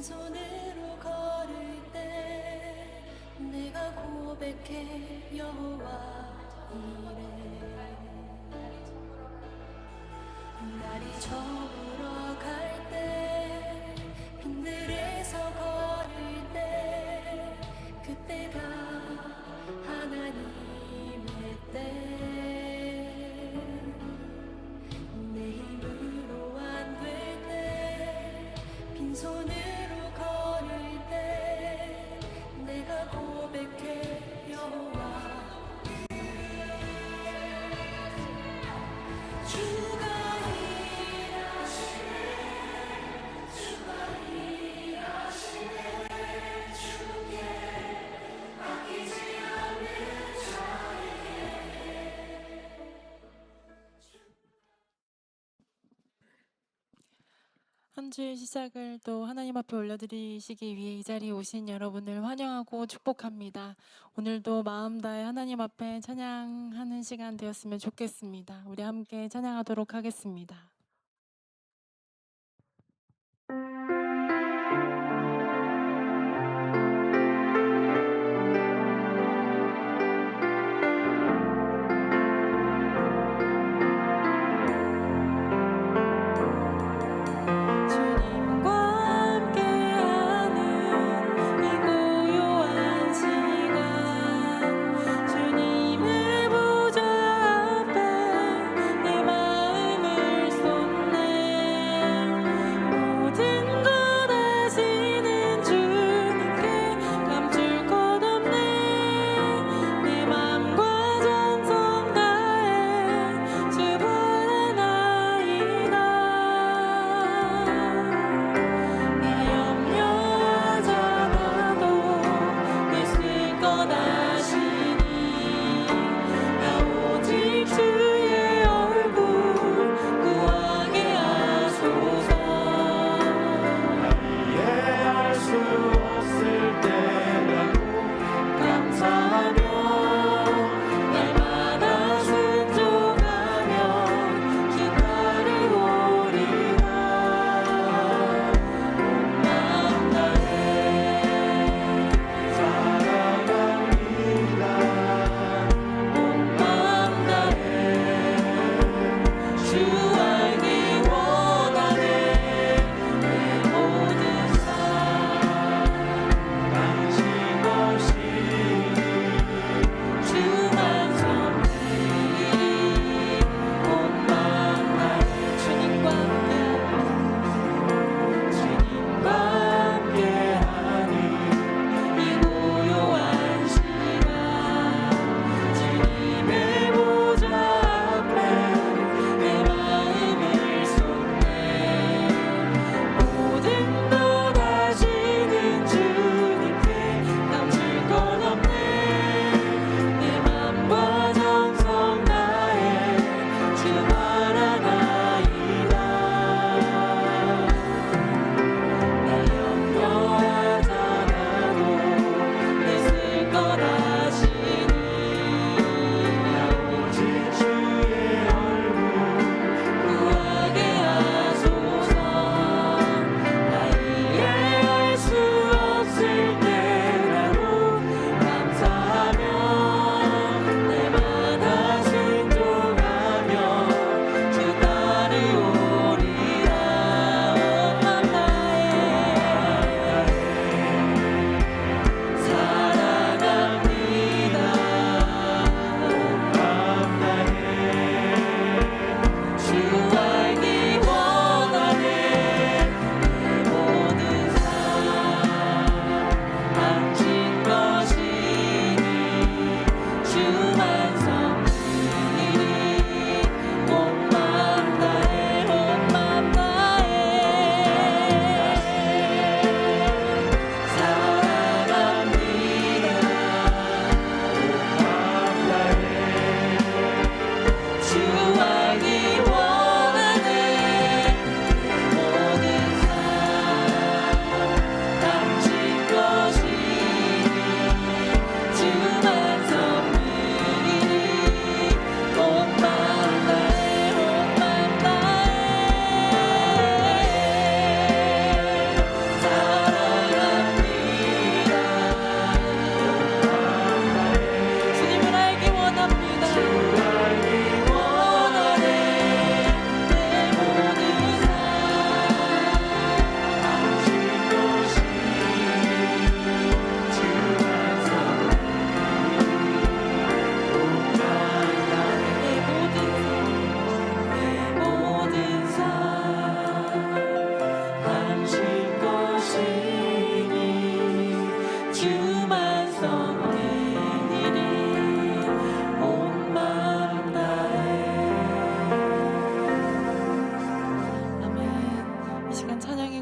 빈손으로 걸을 때 내가 고백해 여호와 이래. 날이 저물어 갈 때 빈들에서 걸을 때 그때가 하나님의 때. 내 힘으로 안 될 때 빈손으로 걸을 때 내가 고백해 여호와 주가 일하시네. 주가 일하시네. 주께 아끼지 않는 자에게. 한 주의 시작을 또 하나님 앞에 올려드리시기 위해 이 자리에 오신 여러분을 환영하고 축복합니다. 오늘도 마음 다해 하나님 앞에 찬양하는 시간 되었으면 좋겠습니다. 우리 함께 찬양하도록 하겠습니다. 주님과 함께하는 이 고요한 시간, 주님의 보좌 앞에 내 마음을 쏟아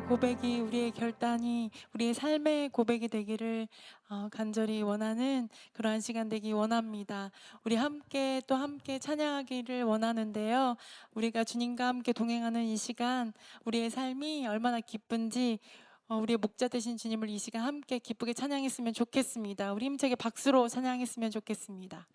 고백이 우리의 결단이 우리의 삶의 고백이 되기를 간절히 원하는 그러한 시간 되기 원합니다. 우리 함께 또 함께 찬양하기를 원하는데요. 우리가 주님과 함께 동행하는 이 시간 우리의 삶이 얼마나 기쁜지 우리의 목자 되신 주님을 이 시간 함께 기쁘게 찬양했으면 좋겠습니다. 우리 힘차게 박수로 찬양했으면 좋겠습니다.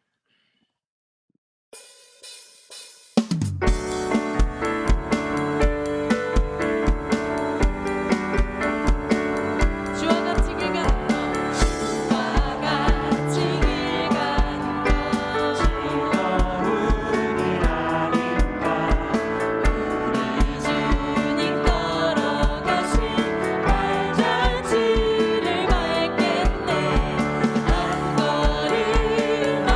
주와 같이 길 가는 것 주와 같이 길 가는 것 즐거운 일 아닌가 우리 주님 걸어가신 발자취를 밟겠네 한 걸음 한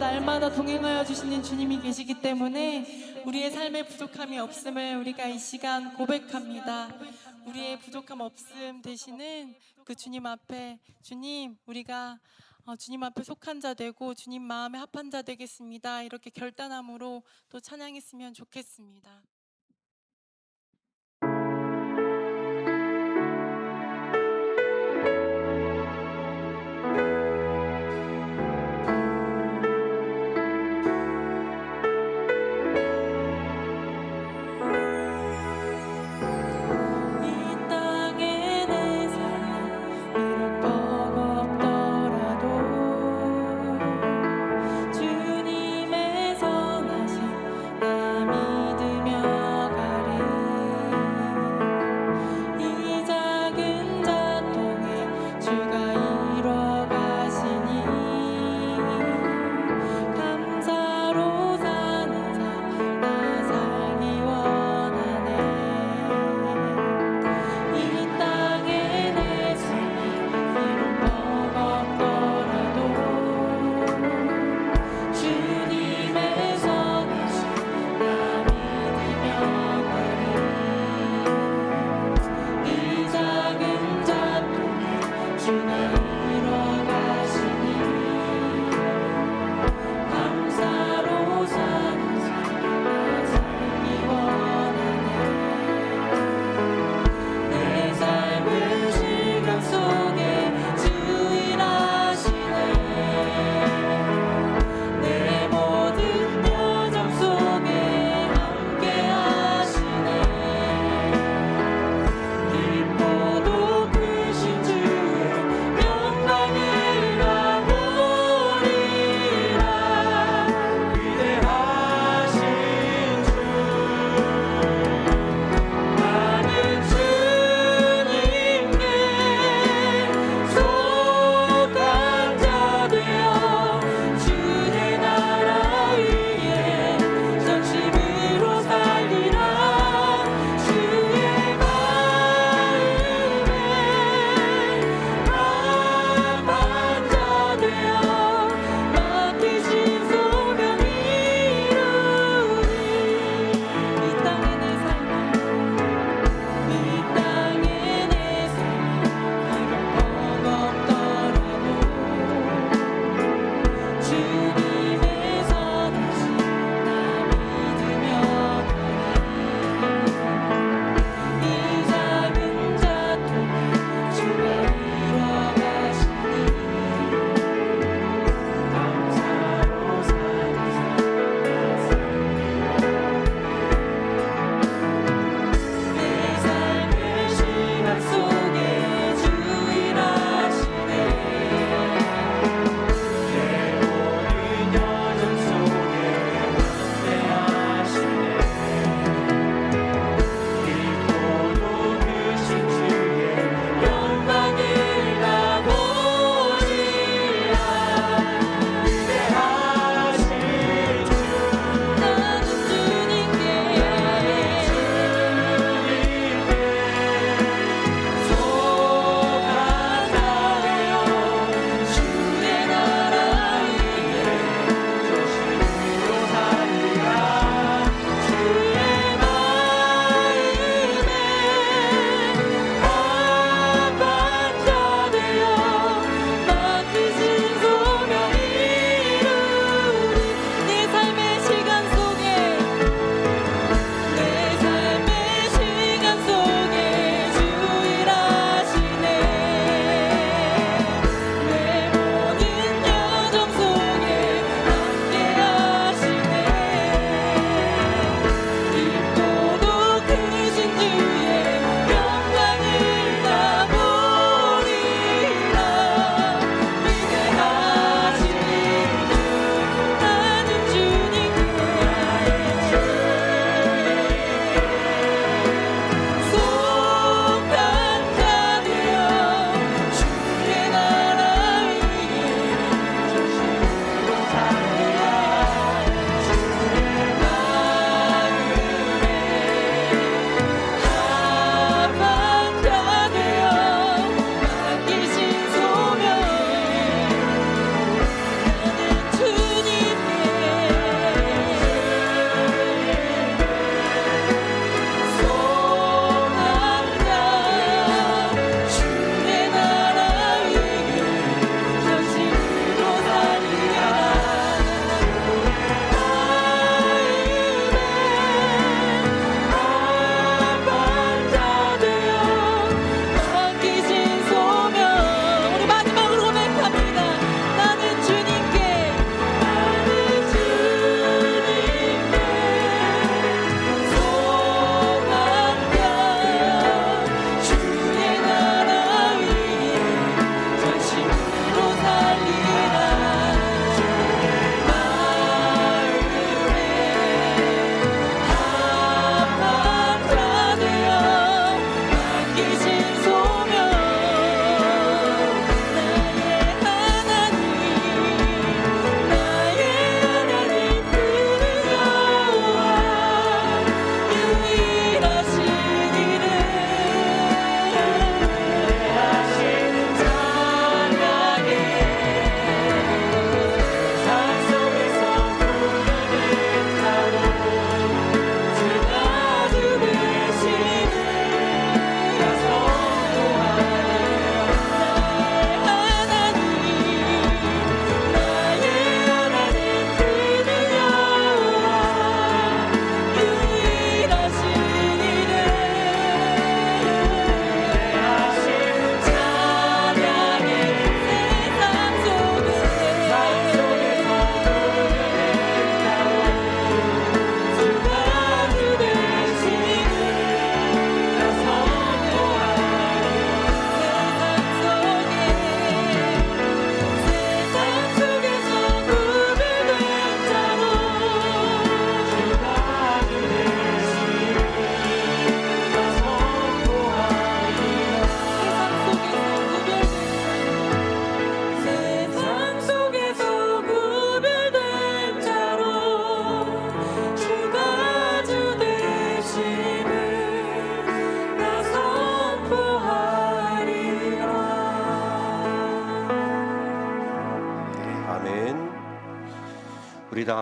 날마다 동행하여 주시는 주님이 계시기 때문에 우리의 삶에 부족함이 없음을 우리가 이 시간 고백합니다. 우리의 부족함 없음 되시는 그 주님 앞에, 주님, 우리가 주님 앞에 속한 자 되고 주님 마음에 합한 자 되겠습니다. 이렇게 결단함으로 또 찬양했으면 좋겠습니다. 이 땅에 내 삶이 이룰 것 없더라도 주님의 선하심 나 믿으며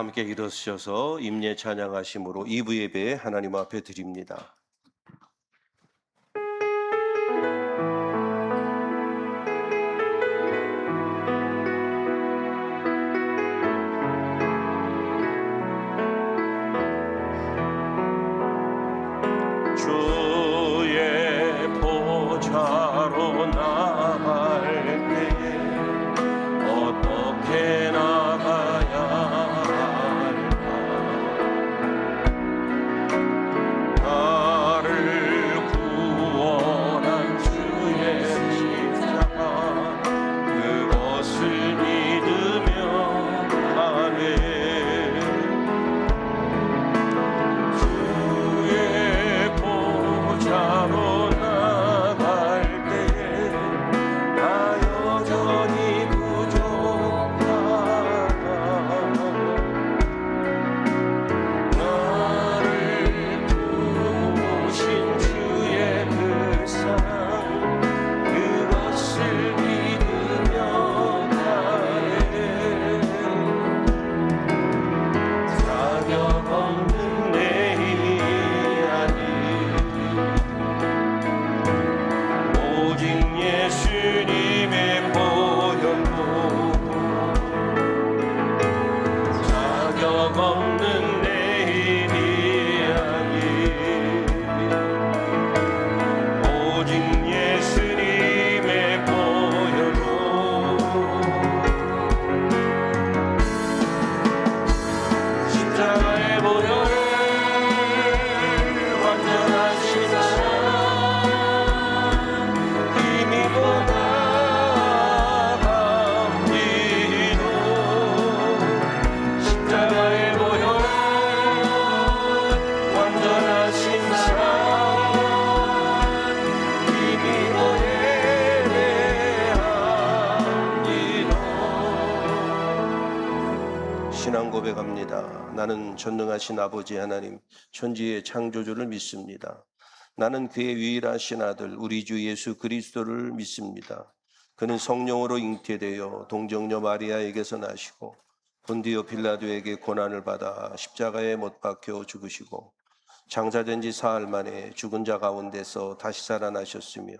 함께 일어서셔서 임예 찬양하심으로 2부 예배 하나님 앞에 드립니다. 주의 보좌로 나갈 때 어떻게 나가야 할까? 나를 구원한 주의 십자가 그것을 믿으며 가네. 주의 보좌로 나갈 때에 나 여전히 부족하다. 나를 부으신 주의 그 사랑 그것을 믿으며 가네. 자격 없는 내 힘이 아닌 오직 예수님의 보혈로 자격 없는 내 힘이 아닌 오직 예수님의 보혈로 십자가의 보혈을 완전하신 사랑 힘입어 나갑니도 십자가의 보혈을 완전하신 사랑 힘입어 예배합니다. 신앙 고백합니다. 나는 전능하신 아버지 하나님 천지의 창조주를 믿습니다. 나는 그의 유일하신 아들 우리 주 예수 그리스도를 믿습니다. 그는 성령으로 잉태되어 동정녀 마리아에게서 나시고 본디오 빌라도에게 고난을 받아 십자가에 못 박혀 죽으시고 장사된 지 사흘 만에 죽은 자 가운데서 다시 살아나셨으며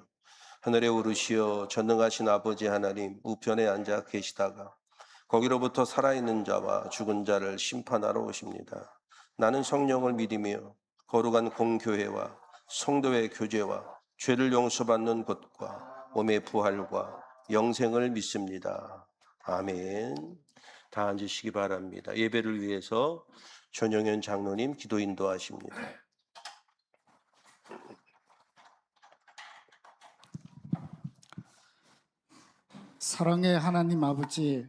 하늘에 오르시어 전능하신 아버지 하나님 우편에 앉아 계시다가 거기로부터 살아있는 자와 죽은 자를 심판하러 오십니다. 나는 성령을 믿으며 거룩한 공교회와 성도의 교제와 죄를 용서받는 것과 몸의 부활과 영생을 믿습니다. 아멘. 다 앉으시기 바랍니다. 예배를 위해서 전영현 장로님 기도 인도하십니다. 사랑의 하나님 아버지,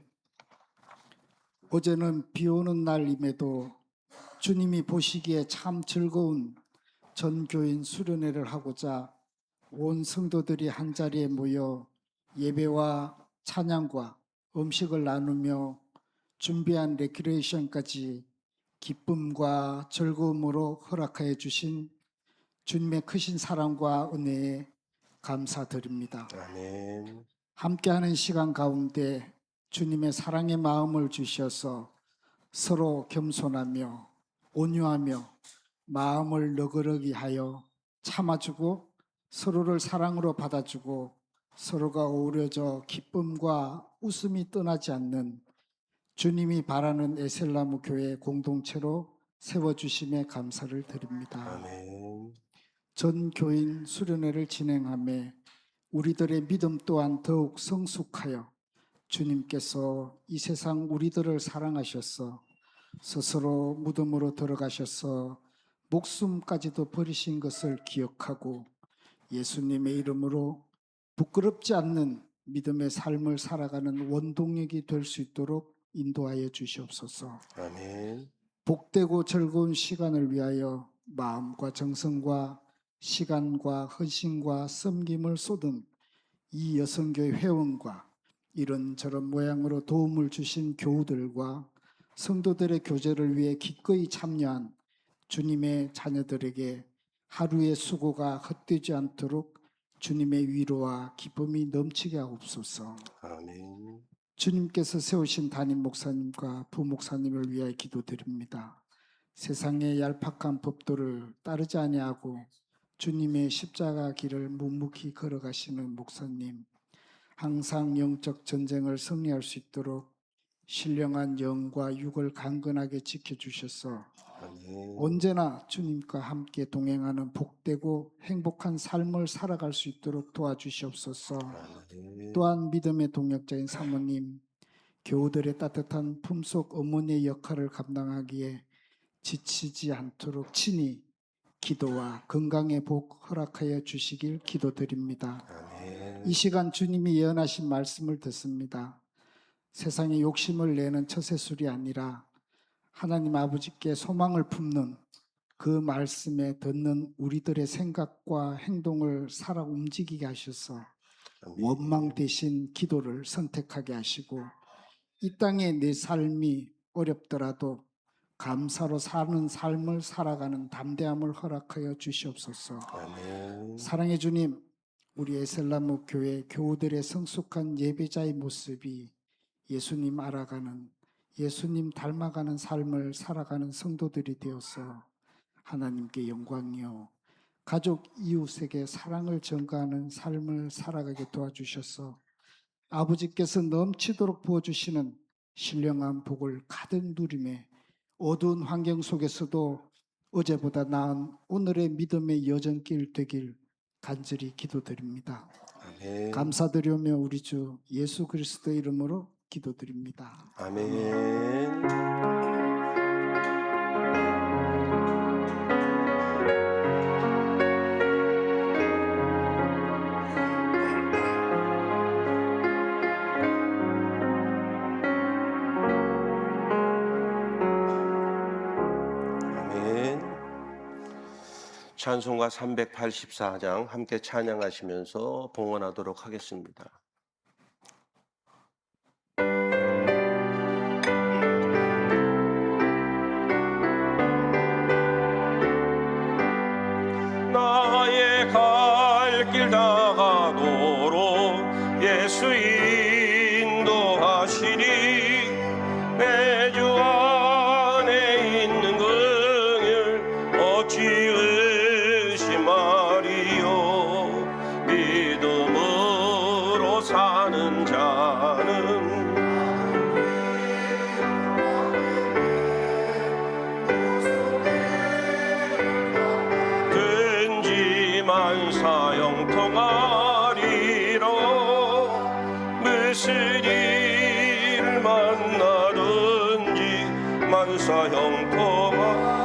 어제는 비 오는 날임에도 주님이 보시기에 참 즐거운 전교인 수련회를 하고자 온 성도들이 한자리에 모여 예배와 찬양과 음식을 나누며 준비한 레크레이션까지 기쁨과 즐거움으로 허락하여 주신 주님의 크신 사랑과 은혜에 감사드립니다. 아멘. 함께하는 시간 가운데 주님의 사랑의 마음을 주셔서 서로 겸손하며 온유하며 마음을 너그러기 하여 참아주고 서로를 사랑으로 받아주고 서로가 어우러져 기쁨과 웃음이 떠나지 않는 주님이 바라는 에셀나무 교회 공동체로 세워주심에 감사를 드립니다. 아멘. 전 교인 수련회를 진행하며 우리들의 믿음 또한 더욱 성숙하여 주님께서 이 세상 우리들을 사랑하셔서 스스로 무덤으로 들어가셔서 목숨까지도 버리신 것을 기억하고 예수님의 이름으로 부끄럽지 않는 믿음의 삶을 살아가는 원동력이 될 수 있도록 인도하여 주시옵소서. 아멘. 복되고 즐거운 시간을 위하여 마음과 정성과 시간과 헌신과 섬김을 쏟은 이 여성교회 회원과 이런저런 모양으로 도움을 주신 교우들과 성도들의 교제를 위해 기꺼이 참여한 주님의 자녀들에게 하루의 수고가 헛되지 않도록 주님의 위로와 기쁨이 넘치게 하옵소서. 아멘. 주님께서 세우신 담임 목사님과 부목사님을 위하여 기도드립니다. 세상의 얄팍한 법도를 따르지 아니하고 주님의 십자가 길을 묵묵히 걸어가시는 목사님, 항상 영적 전쟁을 승리할 수 있도록 신령한 영과 육을 강건하게 지켜주셔서 아멘. 언제나 주님과 함께 동행하는 복되고 행복한 삶을 살아갈 수 있도록 도와주시옵소서. 아멘. 또한 믿음의 동역자인 사모님, 교우들의 따뜻한 품속 어머니의 역할을 감당하기에 지치지 않도록 친히 기도와 건강의 복 허락하여 주시길 기도드립니다. 아멘. 이 시간 주님이 예언하신 말씀을 듣습니다. 세상에 욕심을 내는 처세술이 아니라 하나님 아버지께 소망을 품는 그 말씀에 듣는 우리들의 생각과 행동을 살아 움직이게 하셔서 원망 대신 기도를 선택하게 하시고 이 땅에 내 삶이 어렵더라도 감사로 사는 삶을 살아가는 담대함을 허락하여 주시옵소서. 아멘. 사랑의 주님, 우리 에셀나무 교회 교우들의 성숙한 예배자의 모습이 예수님 알아가는, 예수님 닮아가는 삶을 살아가는 성도들이 되어서 하나님께 영광이요 가족 이웃에게 사랑을 전가하는 삶을 살아가게 도와주셔서 아버지께서 넘치도록 부어주시는 신령한 복을 가득 누리며 어두운 환경 속에서도 어제보다 나은 오늘의 믿음의 여정길 되길 간절히 기도드립니다. 아멘. 감사드리며 우리 주 예수 그리스도의 이름으로 기도드립니다. 아멘. 아멘. 찬송가 384장 함께 찬양하시면서 봉헌하도록 하겠습니다. 나의 갈 길 다가도록 예수 인도하시니 내 주 안에 있는 긍휼 어찌 의심하리요. 믿음으로 사는 자는 만사 형통하리라. 무슨 일을 만나든지 만사 형통하리라.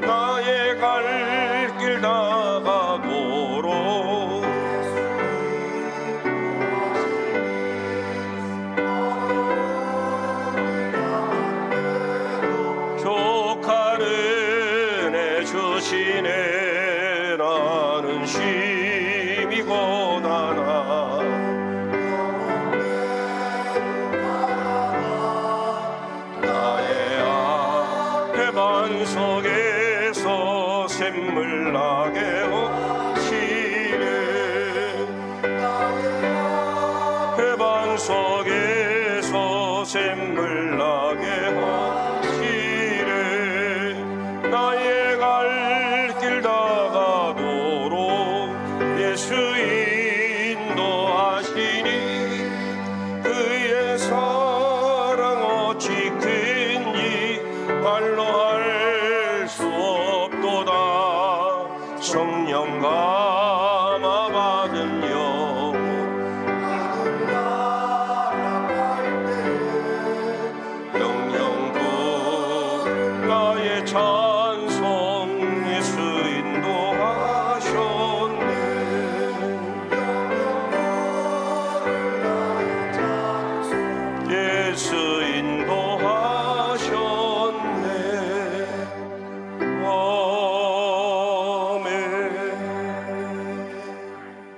나의 갈 길 다가도록 족하는 애 주시네. 나는 심히 고단하 나의 앞에 반석에서 샘물 나게 하시네. 그 반석에서 샘물 나게 하시네. 나의 갈 길 다가도록 예수 인도하시니 그의 사랑 어찌 큰지 말로 할 수 없도다. 성령 감화 받은 영 영영부 나의 찬송 예수 인도하셨네. 예수 인도하셨네. 아멘.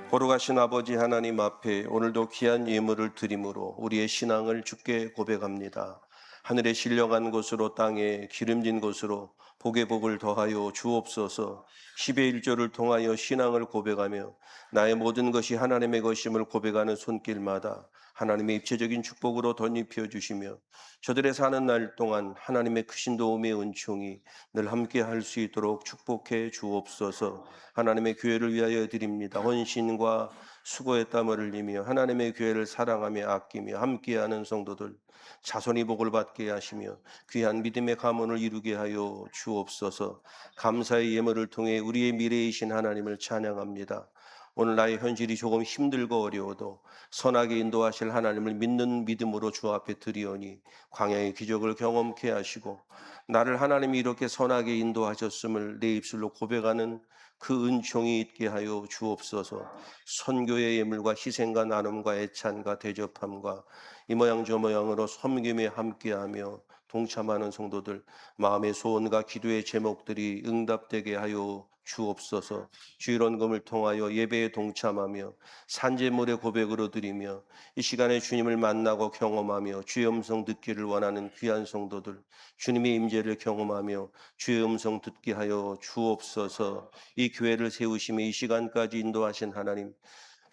거룩하신 아버지 하나님 앞에 오늘도 귀한 예물을 드림으로 우리의 신앙을 주께 고백합니다. 하늘에 실려간 곳으로 땅에 기름진 곳으로 복의 복을 더하여 주옵소서. 10의 1조를 통하여 신앙을 고백하며 나의 모든 것이 하나님의 것임을 고백하는 손길마다 하나님의 입체적인 축복으로 덧입혀 주시며 저들의 사는 날 동안 하나님의 크신 도움의 은총이 늘 함께 할 수 있도록 축복해 주옵소서. 하나님의 교회를 위하여 드립니다. 헌신과 수고의 땀을 흘리며 하나님의 교회를 사랑하며 아끼며 함께하는 성도들 자손이 복을 받게 하시며 귀한 믿음의 가문을 이루게 하여 주옵소서. 감사의 예물을 통해 우리의 미래이신 하나님을 찬양합니다. 오늘 나의 현실이 조금 힘들고 어려워도 선하게 인도하실 하나님을 믿는 믿음으로 주 앞에 드리오니 광야의 기적을 경험케 하시고 나를 하나님이 이렇게 선하게 인도하셨음을 내 입술로 고백하는 그 은총이 있게 하여 주옵소서. 선교의 예물과 희생과 나눔과 애찬과 대접함과 이 모양 저 모양으로 섬김에 함께하며 동참하는 성도들 마음의 소원과 기도의 제목들이 응답되게 하여 주옵소서. 주일원금을 통하여 예배에 동참하며 산제물의 고백으로 드리며 이 시간에 주님을 만나고 경험하며 주의 음성 듣기를 원하는 귀한 성도들 주님의 임재를 경험하며 주의 음성 듣게 하여 주옵소서. 이 교회를 세우시며 이 시간까지 인도하신 하나님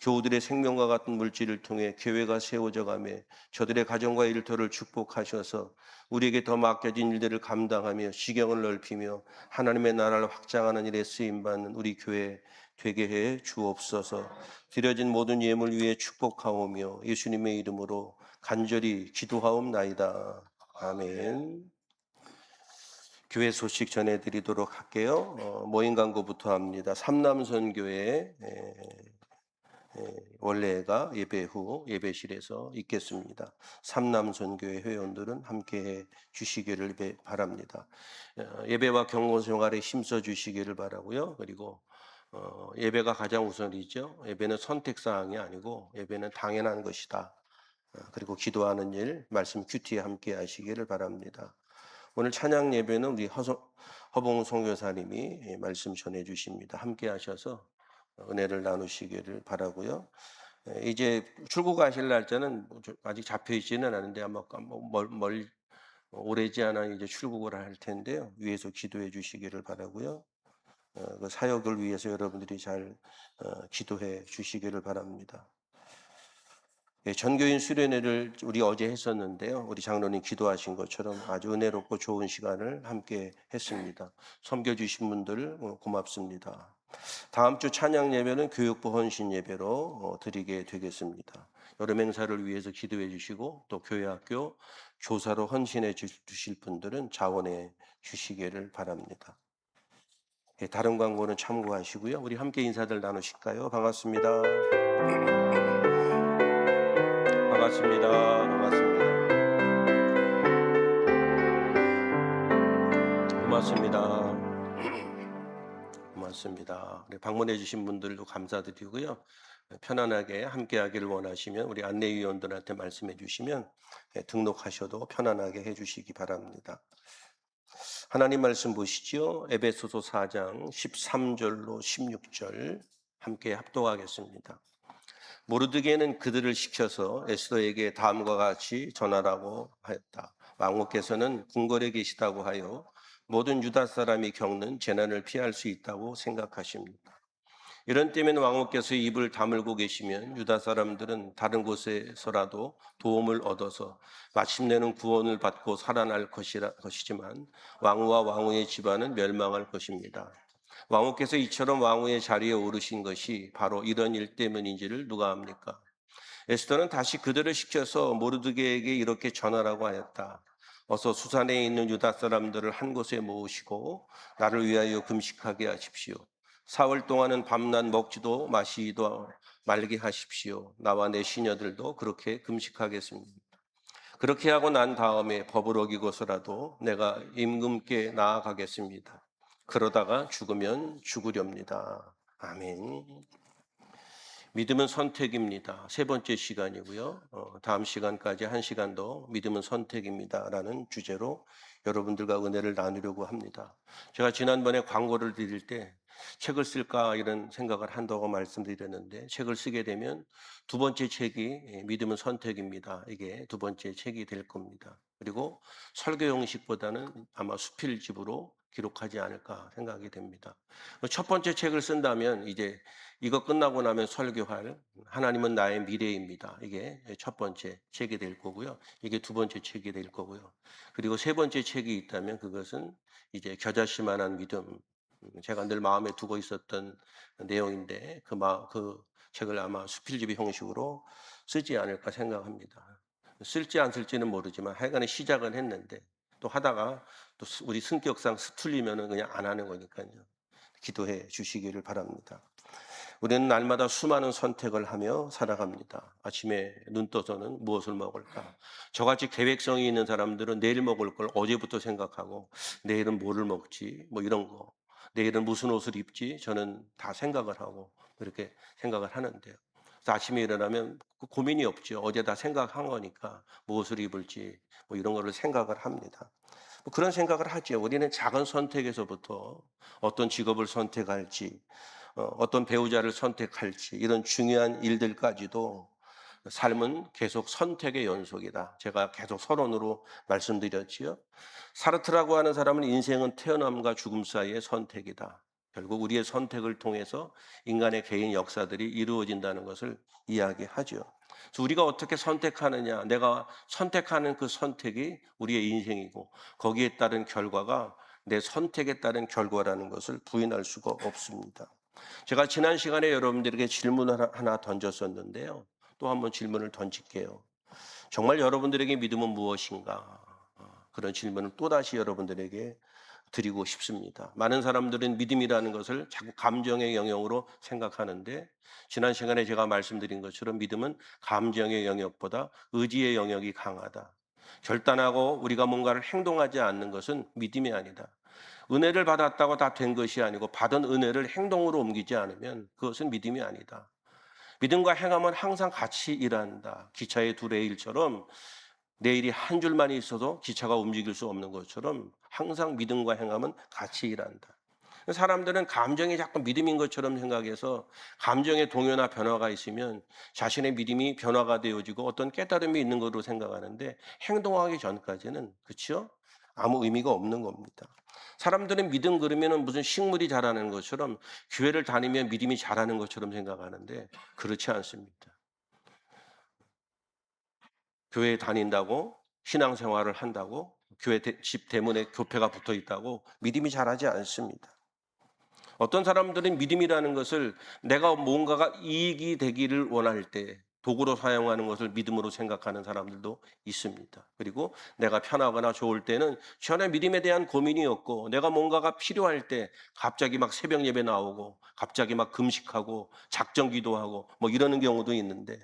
교우들의 생명과 같은 물질을 통해 교회가 세워져 가며 저들의 가정과 일터를 축복하셔서 우리에게 더 맡겨진 일들을 감당하며 시경을 넓히며 하나님의 나라를 확장하는 일에 쓰임받는 우리 교회 되게 해 주옵소서. 드려진 모든 예물 위에 축복하오며 예수님의 이름으로 간절히 기도하옵나이다. 아멘. 교회 소식 전해드리도록 할게요. 모임 광고부터 합니다. 삼남선교회 원래가 예배 후 예배실에서 있겠습니다. 삼남선교회 회원들은 함께해 주시기를 바랍니다. 예배와 경건 생활에 힘써 주시기를 바라고요. 그리고 예배가 가장 우선이죠. 예배는 선택사항이 아니고 예배는 당연한 것이다. 그리고 기도하는 일, 말씀 큐티에 함께 하시기를 바랍니다. 오늘 찬양 예배는 우리 허봉 선교사님이 말씀 전해 주십니다. 함께 하셔서 은혜를 나누시기를 바라고요. 이제 출국하실 날짜는 아직 잡혀 있지는 않은데 아마 오래지 않아 이제 출국을 할 텐데요. 위에서 기도해 주시기를 바라고요. 그 사역을 위해서 여러분들이 잘 기도해 주시기를 바랍니다. 전교인 수련회를 우리 어제 했었는데요. 우리 장로님 기도하신 것처럼 아주 은혜롭고 좋은 시간을 함께 했습니다. 섬겨주신 분들 고맙습니다. 다음 주 찬양 예배는 교육부 헌신 예배로 드리게 되겠습니다. 여름 행사를 위해서 기도해 주시고 또 교회 학교 교사로 헌신해 주실 분들은 자원해 주시기를 바랍니다. 다른 광고는 참고하시고요. 우리 함께 인사들 나누실까요? 반갑습니다. 반갑습니다. 반갑습니다. 고맙습니다. 고맙습니다. 우리 방문해 주신 분들도 감사드리고요. 편안하게 함께하기를 원하시면 우리 안내위원들한테 말씀해 주시면 등록하셔도 편안하게 해주시기 바랍니다. 하나님 말씀 보시죠. 에베소서 4장 13절로 16절 함께 합독하겠습니다. 모르드게는 그들을 시켜서 에스더에게 다음과 같이 전하라고 하였다. 왕후께서는 궁궐에 계시다고 하여 모든 유다 사람이 겪는 재난을 피할 수 있다고 생각하십니다. 이런 때면 왕후께서 입을 다물고 계시면 유다 사람들은 다른 곳에서라도 도움을 얻어서 마침내는 구원을 받고 살아날 것이지만 왕후와 왕후의 집안은 멸망할 것입니다. 왕후께서 이처럼 왕후의 자리에 오르신 것이 바로 이런 일 때문인지를 누가 압니까? 에스더는 다시 그들을 시켜서 모르드게에게 이렇게 전하라고 하였다. 어서 수산에 있는 유다 사람들을 한 곳에 모으시고 나를 위하여 금식하게 하십시오. 4월 동안은 밤낮 먹지도 마시지도 말게 하십시오. 나와 내 시녀들도 그렇게 금식하겠습니다. 그렇게 하고 난 다음에 법을 어기고서라도 내가 임금께 나아가겠습니다. 그러다가 죽으면 죽으렵니다. 아멘. 믿음은 선택입니다. 세 번째 시간이고요. 다음 시간까지 1시간 더 믿음은 선택입니다. 라는 주제로 여러분들과 은혜를 나누려고 합니다. 제가 지난번에 광고를 드릴 때 책을 쓸까 이런 생각을 한다고 말씀드렸는데 책을 쓰게 되면 두 번째 책이 믿음은 선택입니다. 이게 두 번째 책이 될 겁니다. 그리고 설교 형식보다는 아마 수필집으로 기록하지 않을까 생각이 됩니다. 첫 번째 책을 쓴다면 이제 이거 끝나고 나면 설교할 하나님은 나의 미래입니다. 이게 첫 번째 책이 될 거고요. 이게 두 번째 책이 될 거고요. 그리고 세 번째 책이 있다면 그것은 이제 겨자씨만한 믿음. 제가 늘 마음에 두고 있었던 내용인데 그 책을 아마 수필집의 형식으로 쓰지 않을까 생각합니다. 쓸지 안 쓸지는 모르지만 하여간에 시작은 했는데 또 하다가 또 우리 성격상 틀리면은 그냥 안 하는 거니까요. 기도해 주시기를 바랍니다. 우리는 날마다 수많은 선택을 하며 살아갑니다. 아침에 눈 떠서는 무엇을 먹을까? 저같이 계획성이 있는 사람들은 내일 먹을 걸 어제부터 생각하고 내일은 뭐를 먹지? 뭐 이런 거. 내일은 무슨 옷을 입지? 저는 다 생각을 하고 그렇게 생각을 하는데요. 그래서 아침에 일어나면 고민이 없죠. 어제 다 생각한 거니까 무엇을 입을지 뭐 이런 거를 생각을 합니다. 뭐 그런 생각을 하죠. 우리는 작은 선택에서부터 어떤 직업을 선택할지, 어떤 배우자를 선택할지 이런 중요한 일들까지도 삶은 계속 선택의 연속이다. 제가 계속 서론으로 말씀드렸지요. 사르트라고 하는 사람은 인생은 태어남과 죽음 사이의 선택이다. 결국 우리의 선택을 통해서 인간의 개인 역사들이 이루어진다는 것을 이야기하죠. 그래서 우리가 어떻게 선택하느냐, 내가 선택하는 그 선택이 우리의 인생이고 거기에 따른 결과가 내 선택에 따른 결과라는 것을 부인할 수가 없습니다. 제가 지난 시간에 여러분들에게 질문을 하나 던졌었는데요. 또 한번 질문을 던질게요. 정말 여러분들에게 믿음은 무엇인가? 그런 질문을 또다시 여러분들에게 드리고 싶습니다. 많은 사람들은 믿음이라는 것을 자꾸 감정의 영역으로 생각하는데 지난 시간에 제가 말씀드린 것처럼 믿음은 감정의 영역보다 의지의 영역이 강하다. 결단하고 우리가 뭔가를 행동하지 않는 것은 믿음이 아니다. 은혜를 받았다고 다 된 것이 아니고 받은 은혜를 행동으로 옮기지 않으면 그것은 믿음이 아니다. 믿음과 행함은 항상 같이 일한다. 기차의 두 레일처럼 내일이 한 줄만 있어도 기차가 움직일 수 없는 것처럼 항상 믿음과 행함은 같이 일한다. 사람들은 감정이 자꾸 믿음인 것처럼 생각해서 감정의 동요나 변화가 있으면 자신의 믿음이 변화가 되어지고 어떤 깨달음이 있는 것으로 생각하는데 행동하기 전까지는 그렇죠? 아무 의미가 없는 겁니다. 사람들은 믿음 그러면 무슨 식물이 자라는 것처럼 교회를 다니면 믿음이 자라는 것처럼 생각하는데 그렇지 않습니다. 교회에 다닌다고 신앙생활을 한다고 교회 집 대문에 교패가 붙어 있다고 믿음이 자라지 않습니다. 어떤 사람들은 믿음이라는 것을 내가 뭔가가 이익이 되기를 원할 때 도구로 사용하는 것을 믿음으로 생각하는 사람들도 있습니다. 그리고 내가 편하거나 좋을 때는 전혀 믿음에 대한 고민이 없고 내가 뭔가가 필요할 때 갑자기 막 새벽 예배 나오고 갑자기 막 금식하고 작정 기도하고 뭐 이러는 경우도 있는데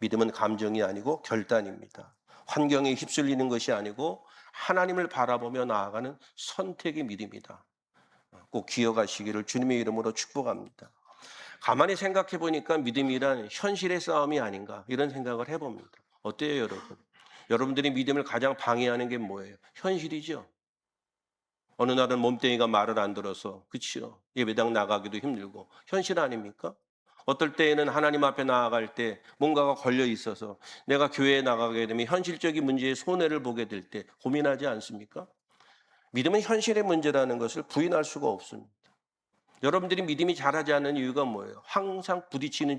믿음은 감정이 아니고 결단입니다. 환경에 휩쓸리는 것이 아니고 하나님을 바라보며 나아가는 선택의 믿음이다. 꼭 기억하시기를 주님의 이름으로 축복합니다. 가만히 생각해 보니까 믿음이란 현실의 싸움이 아닌가 이런 생각을 해봅니다. 어때요, 여러분? 여러분들이 믿음을 가장 방해하는 게 뭐예요? 현실이죠. 어느 날은 몸뚱이가 말을 안 들어서 그치요. 예배당 나가기도 힘들고 현실 아닙니까? 어떨 때에는 하나님 앞에 나아갈 때 뭔가가 걸려 있어서 내가 교회에 나가게 되면 현실적인 문제에 손해를 보게 될 때 고민하지 않습니까? 믿음은 현실의 문제라는 것을 부인할 수가 없습니다. 여러분들이 믿음이 자라지 않는 이유가 뭐예요? 항상 부딪히는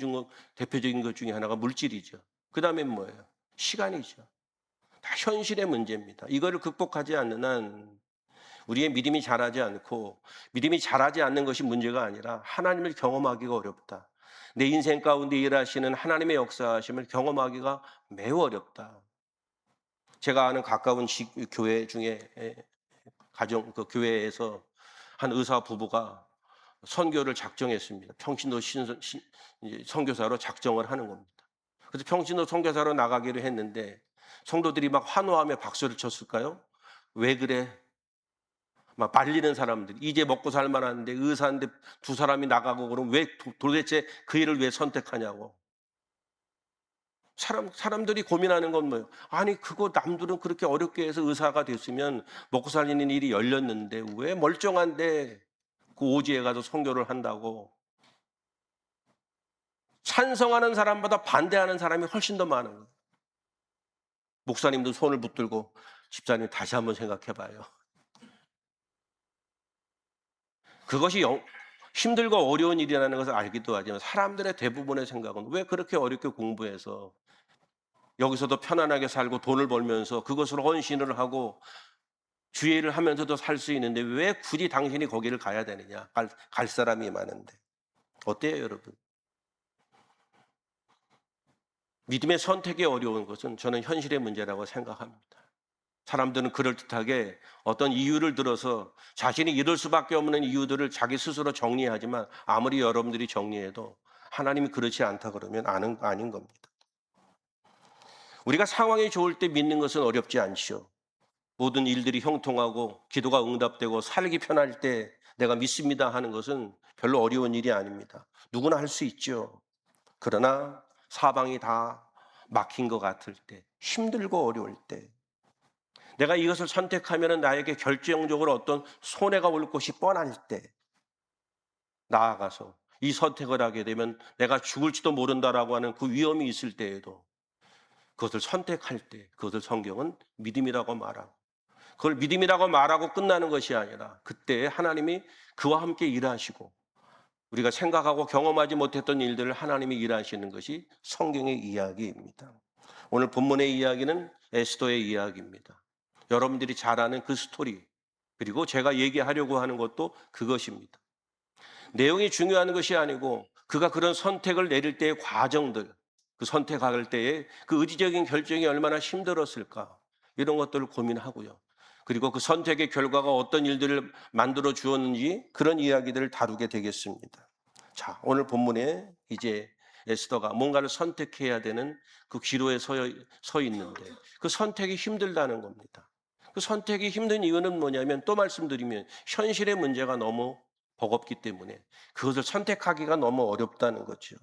대표적인 것 중에 하나가 물질이죠. 그 다음엔 뭐예요? 시간이죠. 다 현실의 문제입니다. 이거를 극복하지 않는 한 우리의 믿음이 자라지 않고 믿음이 자라지 않는 것이 문제가 아니라 하나님을 경험하기가 어렵다. 내 인생 가운데 일하시는 하나님의 역사하심을 경험하기가 매우 어렵다. 제가 아는 가까운 교회 중에 그 교회에서 한 의사 부부가 선교를 작정했습니다. 평신도 선교사로 작정을 하는 겁니다. 그래서 평신도 선교사로 나가기로 했는데 성도들이 막 환호하며 박수를 쳤을까요? 왜 그래? 막 말리는 사람들, 이제 먹고 살만한데 의사인데 두 사람이 나가고 그럼 왜 도대체 그 일을 왜 선택하냐고. 사람들이 고민하는 건 뭐예요? 아니 그거 남들은 그렇게 어렵게 해서 의사가 됐으면 먹고 살리는 일이 열렸는데 왜 멀쩡한데 그 오지에 가서 선교를 한다고. 찬성하는 사람보다 반대하는 사람이 훨씬 더 많은 거예요. 목사님도 손을 붙들고 집사님 다시 한번 생각해 봐요. 그것이 힘들고 어려운 일이라는 것을 알기도 하지만 사람들의 대부분의 생각은 왜 그렇게 어렵게 공부해서 여기서도 편안하게 살고 돈을 벌면서 그것으로 헌신을 하고 주의를 하면서도 살 수 있는데 왜 굳이 당신이 거기를 가야 되느냐? 갈 사람이 많은데. 어때요, 여러분? 믿음의 선택이 어려운 것은 저는 현실의 문제라고 생각합니다. 사람들은 그럴듯하게 어떤 이유를 들어서 자신이 이럴 수밖에 없는 이유들을 자기 스스로 정리하지만 아무리 여러분들이 정리해도 하나님이 그렇지 않다 그러면 아닌 겁니다. 우리가 상황이 좋을 때 믿는 것은 어렵지 않지요. 모든 일들이 형통하고 기도가 응답되고 살기 편할 때 내가 믿습니다 하는 것은 별로 어려운 일이 아닙니다. 누구나 할 수 있죠. 그러나 사방이 다 막힌 것 같을 때, 힘들고 어려울 때, 내가 이것을 선택하면 나에게 결정적으로 어떤 손해가 올 것이 뻔할 때, 나아가서 이 선택을 하게 되면 내가 죽을지도 모른다라고 하는 그 위험이 있을 때에도 그것을 선택할 때, 그것을 성경은 믿음이라고 말하고, 그걸 믿음이라고 말하고 끝나는 것이 아니라 그때 하나님이 그와 함께 일하시고 우리가 생각하고 경험하지 못했던 일들을 하나님이 일하시는 것이 성경의 이야기입니다. 오늘 본문의 이야기는 에스더의 이야기입니다. 여러분들이 잘 아는 그 스토리, 그리고 제가 얘기하려고 하는 것도 그것입니다. 내용이 중요한 것이 아니고 그가 그런 선택을 내릴 때의 과정들, 그 선택할 때의 그 의지적인 결정이 얼마나 힘들었을까, 이런 것들을 고민하고요. 그리고 그 선택의 결과가 어떤 일들을 만들어 주었는지 그런 이야기들을 다루게 되겠습니다. 자, 오늘 본문에 이제 에스더가 뭔가를 선택해야 되는 그 기로에 서 있는데 그 선택이 힘들다는 겁니다. 그 선택이 힘든 이유는 뭐냐면, 또 말씀드리면 현실의 문제가 너무 버겁기 때문에 그것을 선택하기가 너무 어렵다는 거죠.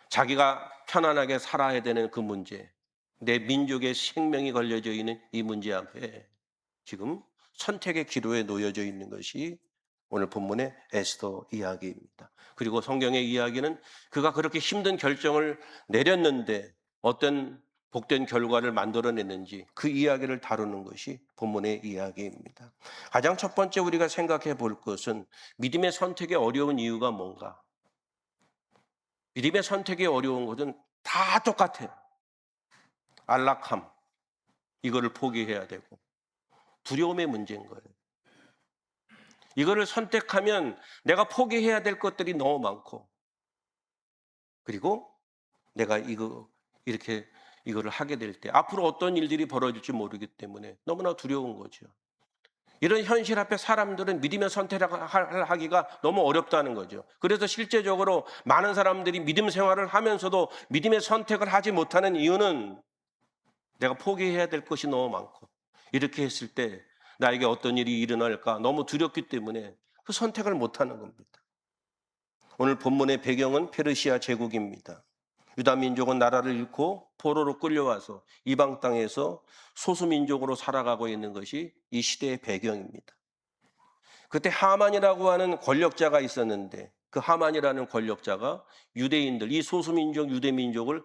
자기가 편안하게 살아야 되는 그 문제, 내 민족의 생명이 걸려져 있는 이 문제 앞에 지금 선택의 기로에 놓여져 있는 것이 오늘 본문의 에스더 이야기입니다. 그리고 성경의 이야기는 그가 그렇게 힘든 결정을 내렸는데 어떤 복된 결과를 만들어냈는지 그 이야기를 다루는 것이 본문의 이야기입니다. 가장 첫 번째 우리가 생각해 볼 것은 믿음의 선택이 어려운 이유가 뭔가? 믿음의 선택이 어려운 것은 다 똑같아요. 안락함, 이거를 포기해야 되고 두려움의 문제인 거예요. 이거를 선택하면 내가 포기해야 될 것들이 너무 많고, 그리고 내가 이거를 하게 될 때 앞으로 어떤 일들이 벌어질지 모르기 때문에 너무나 두려운 거죠. 이런 현실 앞에 사람들은 믿음의 선택을 하기가 너무 어렵다는 거죠. 그래서 실제적으로 많은 사람들이 믿음 생활을 하면서도 믿음의 선택을 하지 못하는 이유는 내가 포기해야 될 것이 너무 많고, 이렇게 했을 때 나에게 어떤 일이 일어날까 너무 두렵기 때문에 그 선택을 못하는 겁니다. 오늘 본문의 배경은 페르시아 제국입니다. 유다 민족은 나라를 잃고 포로로 끌려와서 이방 땅에서 소수민족으로 살아가고 있는 것이 이 시대의 배경입니다. 그때 하만이라고 하는 권력자가 있었는데 그 하만이라는 권력자가 유대인들, 이 소수민족 유대민족을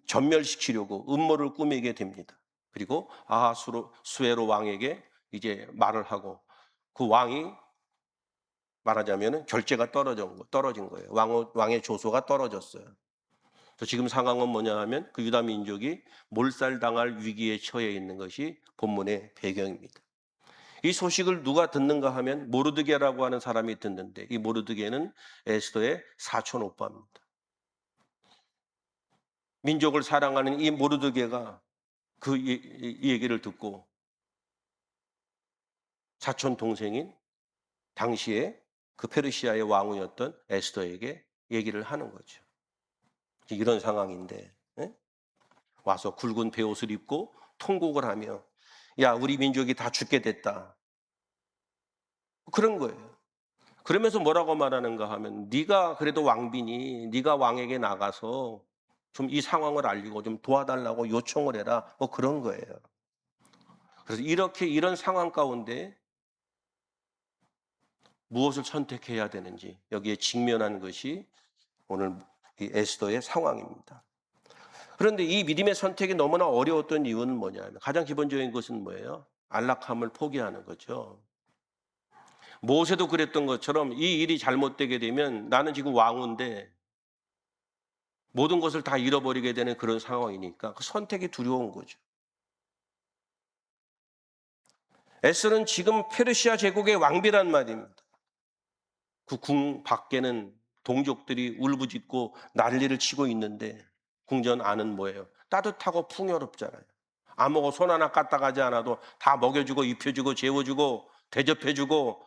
전멸시키려고 음모를 꾸미게 됩니다. 그리고 아하수에로 왕에게 이제 말을 하고, 그 왕이 말하자면 결재가 떨어진 거예요. 왕의 조소가 떨어졌어요. 그래서 지금 상황은 뭐냐 하면 그 유다 민족이 몰살당할 위기에 처해 있는 것이 본문의 배경입니다. 이 소식을 누가 듣는가 하면 모르드게라고 하는 사람이 듣는데, 이 모르드게는 에스더의 사촌 오빠입니다. 민족을 사랑하는 이 모르드게가 이 얘기를 듣고 사촌 동생인 당시에 그 페르시아의 왕후였던 에스더에게 얘기를 하는 거죠. 이런 상황인데 와서 굵은 베옷을 입고 통곡을 하며, 야, 우리 민족이 다 죽게 됐다, 그런 거예요. 그러면서 뭐라고 말하는가 하면, 네가 그래도 왕비니 네가 왕에게 나가서 좀 이 상황을 알리고 좀 도와달라고 요청을 해라, 뭐 그런 거예요. 그래서 이런 상황 가운데 무엇을 선택해야 되는지 여기에 직면한 것이 오늘 이 에스더의 상황입니다. 그런데 이 믿음의 선택이 너무나 어려웠던 이유는 뭐냐면 가장 기본적인 것은 뭐예요? 안락함을 포기하는 거죠. 모세도 그랬던 것처럼 이 일이 잘못되게 되면 나는 지금 왕인데 모든 것을 다 잃어버리게 되는 그런 상황이니까 그 선택이 두려운 거죠. 에스더는 지금 페르시아 제국의 왕비란 말입니다. 그 궁 밖에는 동족들이 울부짖고 난리를 치고 있는데 궁전 안은 뭐예요? 따뜻하고 풍요롭잖아요. 아무거 손 하나 까딱하지 않아도 다 먹여주고 입혀주고 재워주고 대접해주고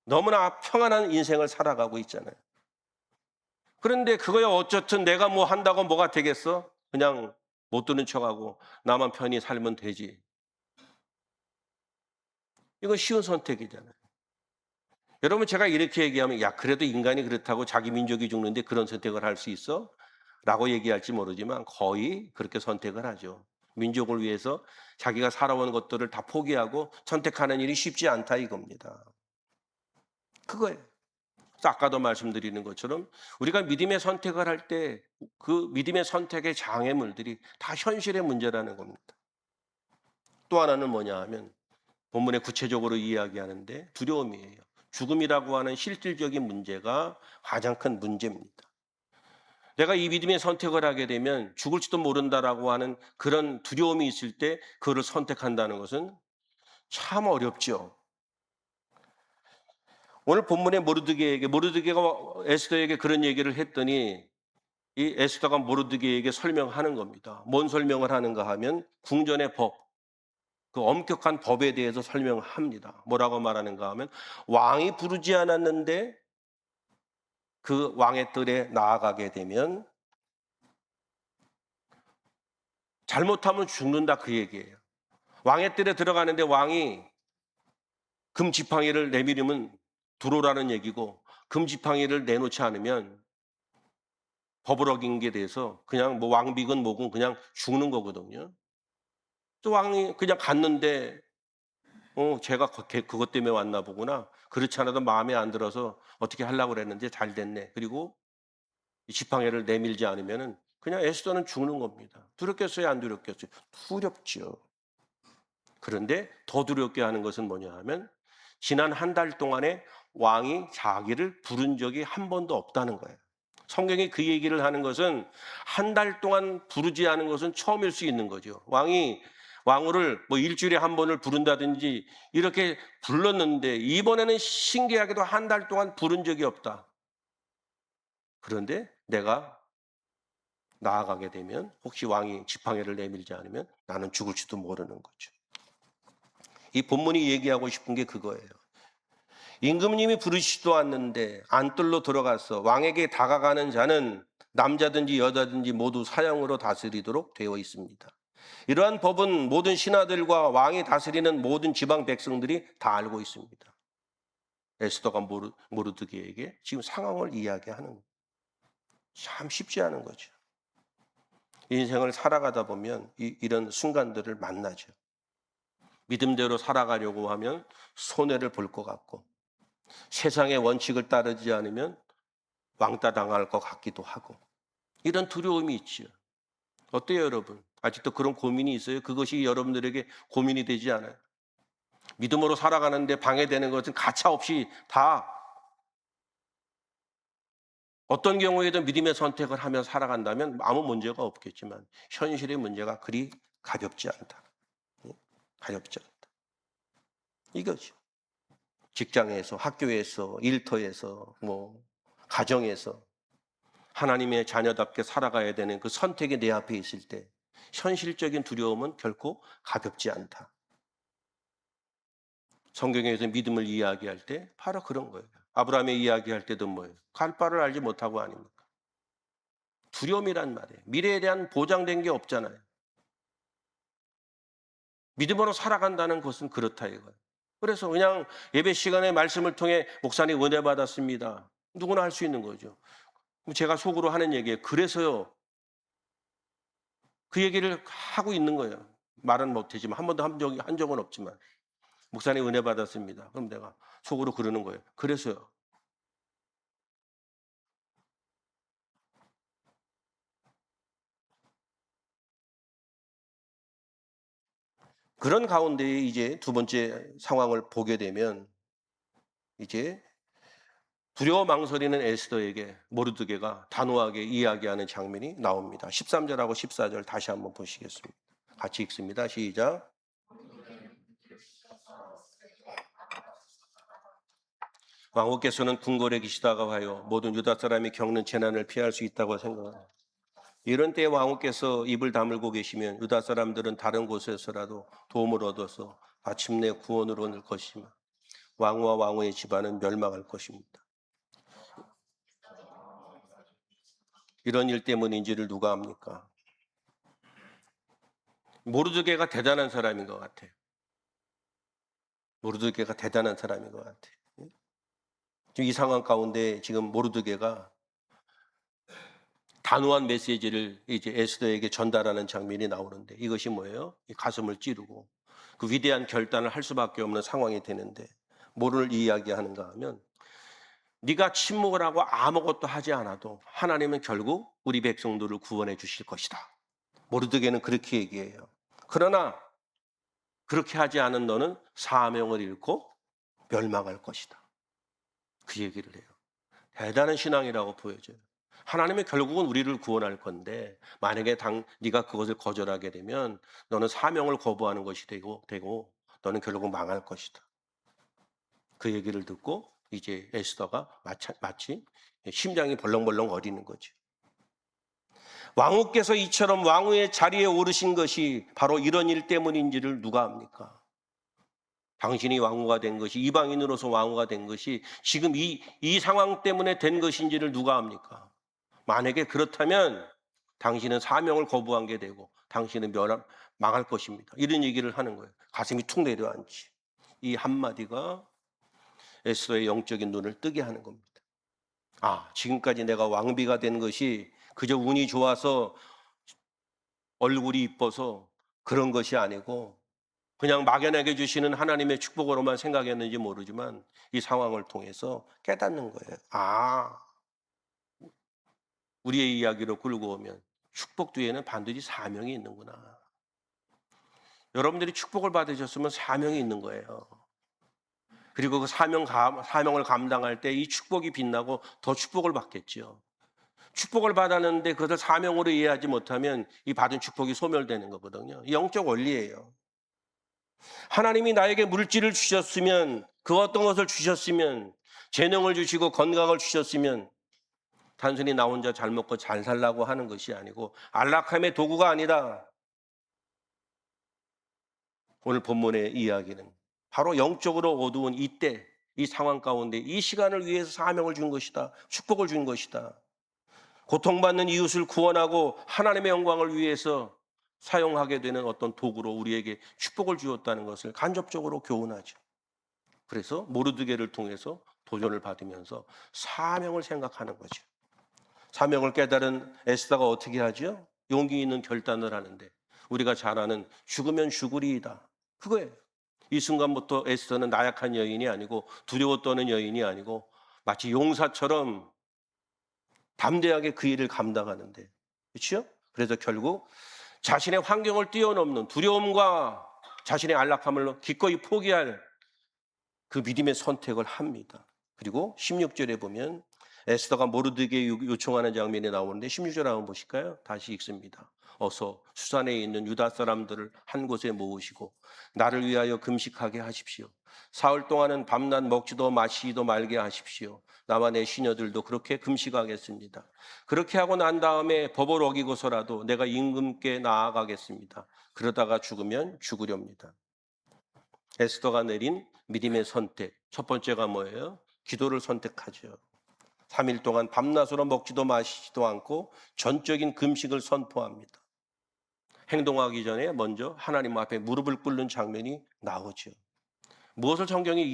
너무나 평안한 인생을 살아가고 있잖아요. 그런데 그거야 어쨌든 내가 뭐 한다고 뭐가 되겠어? 그냥 못 듣는 척하고 나만 편히 살면 되지. 이건 쉬운 선택이잖아요. 여러분 제가 이렇게 얘기하면 야 그래도 인간이 그렇다고 자기 민족이 죽는데 그런 선택을 할 수 있어? 라고 얘기할지 모르지만 거의 그렇게 선택을 하죠. 민족을 위해서 자기가 살아온 것들을 다 포기하고 선택하는 일이 쉽지 않다 이겁니다. 그거예요. 그래서 아까도 말씀드리는 것처럼 우리가 믿음의 선택을 할 때 그 믿음의 선택의 장애물들이 다 현실의 문제라는 겁니다. 또 하나는 뭐냐 하면 본문에 구체적으로 이야기하는데 두려움이에요. 죽음이라고 하는 실질적인 문제가 가장 큰 문제입니다. 내가 이 믿음의 선택을 하게 되면 죽을지도 모른다라고 하는 그런 두려움이 있을 때 그거를 선택한다는 것은 참 어렵죠. 오늘 본문의 모르드게가 에스더에게 그런 얘기를 했더니 이 에스더가 모르드게에게 설명하는 겁니다. 뭔 설명을 하는가 하면 궁전의 법, 그 엄격한 법에 대해서 설명합니다. 뭐라고 말하는가 하면 왕이 부르지 않았는데 그 왕의 뜰에 나아가게 되면 잘못하면 죽는다 그 얘기예요. 왕의 뜰에 들어가는데 왕이 금지팡이를 내밀으면 들어오라는 얘기고 금지팡이를 내놓지 않으면 법을 어긴 게 돼서 그냥 뭐 왕비건 뭐건 그냥 죽는 거거든요. 또 왕이 그냥 갔는데 제가 그것 때문에 왔나 보구나. 그렇지 않아도 마음에 안 들어서 어떻게 하려고 그랬는데 잘 됐네. 그리고 이 지팡이를 내밀지 않으면은 그냥 에스더는 죽는 겁니다. 두렵겠어요? 안 두렵겠어요? 두렵죠. 그런데 더 두렵게 하는 것은 뭐냐 하면 지난 한 달 동안에 왕이 자기를 부른 적이 한 번도 없다는 거예요. 성경이 그 얘기를 하는 것은 한 달 동안 부르지 않은 것은 처음일 수 있는 거죠. 왕이 왕후를 뭐 일주일에 한 번을 부른다든지 이렇게 불렀는데 이번에는 신기하게도 한 달 동안 부른 적이 없다. 그런데 내가 나아가게 되면 혹시 왕이 지팡이를 내밀지 않으면 나는 죽을지도 모르는 거죠. 이 본문이 얘기하고 싶은 게 그거예요. 임금님이 부르시지도 않는데 안뜰로 들어가서 왕에게 다가가는 자는 남자든지 여자든지 모두 사형으로 다스리도록 되어 있습니다. 이러한 법은 모든 신하들과 왕이 다스리는 모든 지방 백성들이 다 알고 있습니다. 에스더가 모르드게에게 지금 상황을 이야기하는 거예요. 참 쉽지 않은 거죠. 인생을 살아가다 보면 이런 순간들을 만나죠. 믿음대로 살아가려고 하면 손해를 볼 것 같고 세상의 원칙을 따르지 않으면 왕따 당할 것 같기도 하고 이런 두려움이 있지요. 어때요 여러분? 아직도 그런 고민이 있어요? 그것이 여러분들에게 고민이 되지 않아요? 믿음으로 살아가는데 방해되는 것은 가차없이 다 어떤 경우에도 믿음의 선택을 하며 살아간다면 아무 문제가 없겠지만 현실의 문제가 그리 가볍지 않다. 가볍지 않다. 이거죠. 직장에서, 학교에서, 일터에서, 뭐 가정에서 하나님의 자녀답게 살아가야 되는 그 선택이 내 앞에 있을 때 현실적인 두려움은 결코 가볍지 않다. 성경에서 믿음을 이야기할 때 바로 그런 거예요. 아브라함의 이야기할 때도 뭐예요? 갈 바를 알지 못하고 아닙니까? 두려움이란 말이에요. 미래에 대한 보장된 게 없잖아요. 믿음으로 살아간다는 것은 그렇다 이거예요. 그래서 그냥 예배 시간에 말씀을 통해 목사님 은혜 받았습니다. 누구나 할 수 있는 거죠. 그럼 제가 속으로 하는 얘기예요. 그래서요. 그 얘기를 하고 있는 거예요. 말은 못하지만 한 번도 한 적은 없지만 목사님 은혜 받았습니다. 그럼 내가 속으로 그러는 거예요. 그래서요. 그런 가운데 이제 두 번째 상황을 보게 되면 이제 두려워 망설이는 에스더에게 모르드게가 단호하게 이야기하는 장면이 나옵니다. 13절하고 14절 다시 한번 보시겠습니다. 같이 읽습니다. 시작. 왕후께서는 궁궐에 계시다가 하여 모든 유다 사람이 겪는 재난을 피할 수 있다고 생각합니다. 이런 때에 왕후께서 입을 다물고 계시면 유다 사람들은 다른 곳에서라도 도움을 얻어서 마침내 구원으로 올 것이며 왕후와 왕후의 집안은 멸망할 것입니다. 이런 일 때문인지를 누가 압니까? 모르드게가 대단한 사람인 것 같아요. 모르드게가 대단한 사람인 것 같아요. 지금 이 상황 가운데 지금 모르드게가 단호한 메시지를 이제 에스더에게 전달하는 장면이 나오는데 이것이 뭐예요? 이 가슴을 찌르고 그 위대한 결단을 할 수밖에 없는 상황이 되는데 뭐를 이야기하는가 하면 네가 침묵을 하고 아무것도 하지 않아도 하나님은 결국 우리 백성들을 구원해 주실 것이다. 모르드게는 그렇게 얘기해요. 그러나 그렇게 하지 않은 너는 사명을 잃고 멸망할 것이다. 그 얘기를 해요. 대단한 신앙이라고 보여져요. 하나님은 결국은 우리를 구원할 건데 만약에 네가 그것을 거절하게 되면 너는 사명을 거부하는 것이 되고 너는 결국 망할 것이다. 그 얘기를 듣고 이제 에스더가 마치 심장이 벌렁벌렁 거리는 거죠. 왕후께서 이처럼 왕후의 자리에 오르신 것이 바로 이런 일 때문인지를 누가 압니까? 당신이 왕후가 된 것이 이방인으로서 왕후가 된 것이 지금 이 상황 때문에 된 것인지를 누가 압니까? 만약에 그렇다면 당신은 사명을 거부한 게 되고 당신은 망할 것입니다. 이런 얘기를 하는 거예요. 가슴이 툭 내려앉지. 이 한마디가 에스더의 영적인 눈을 뜨게 하는 겁니다. 아, 지금까지 내가 왕비가 된 것이 그저 운이 좋아서 얼굴이 이뻐서 그런 것이 아니고 그냥 막연하게 주시는 하나님의 축복으로만 생각했는지 모르지만 이 상황을 통해서 깨닫는 거예요. 아, 우리의 이야기로 끌고 오면 축복 뒤에는 반드시 사명이 있는구나. 여러분들이 축복을 받으셨으면 사명이 있는 거예요. 그리고 그 사명을 감당할 때 이 축복이 빛나고 더 축복을 받겠죠. 축복을 받았는데 그것을 사명으로 이해하지 못하면 이 받은 축복이 소멸되는 거거든요. 영적 원리예요. 하나님이 나에게 물질을 주셨으면 그 어떤 것을 주셨으면 재능을 주시고 건강을 주셨으면 단순히 나 혼자 잘 먹고 잘 살라고 하는 것이 아니고 안락함의 도구가 아니다. 오늘 본문의 이야기는 바로 영적으로 어두운 이때 이 상황 가운데 이 시간을 위해서 사명을 준 것이다. 축복을 준 것이다. 고통받는 이웃을 구원하고 하나님의 영광을 위해서 사용하게 되는 어떤 도구로 우리에게 축복을 주었다는 것을 간접적으로 교훈하죠. 그래서 모르드게를 통해서 도전을 받으면서 사명을 생각하는 거죠. 사명을 깨달은 에스더가 어떻게 하죠? 용기 있는 결단을 하는데 우리가 잘 아는 죽으면 죽으리이다. 그거예요. 이 순간부터 에스더는 나약한 여인이 아니고 두려워 떠는 여인이 아니고 마치 용사처럼 담대하게 그 일을 감당하는데, 그렇죠? 그래서 결국 자신의 환경을 뛰어넘는 두려움과 자신의 안락함을 기꺼이 포기할 그 믿음의 선택을 합니다. 그리고 16절에 보면 에스더가 모르드게에 요청하는 장면이 나오는데 16절 한번 보실까요? 다시 읽습니다. 어서 수산에 있는 유다 사람들을 한 곳에 모으시고 나를 위하여 금식하게 하십시오. 사흘 동안은 밤낮 먹지도 마시지도 말게 하십시오. 나와 내 시녀들도 그렇게 금식하겠습니다. 그렇게 하고 난 다음에 법을 어기고서라도 내가 임금께 나아가겠습니다. 그러다가 죽으면 죽으렵니다. 에스더가 내린 믿음의 선택. 첫 번째가 뭐예요? 기도를 선택하죠. 3일 동안 밤낮으로 먹지도 마시지도 않고 전적인 금식을 선포합니다. 행동하기 전에 먼저 하나님 앞에 무릎을 꿇는 장면이 나오죠. 무엇을 성경이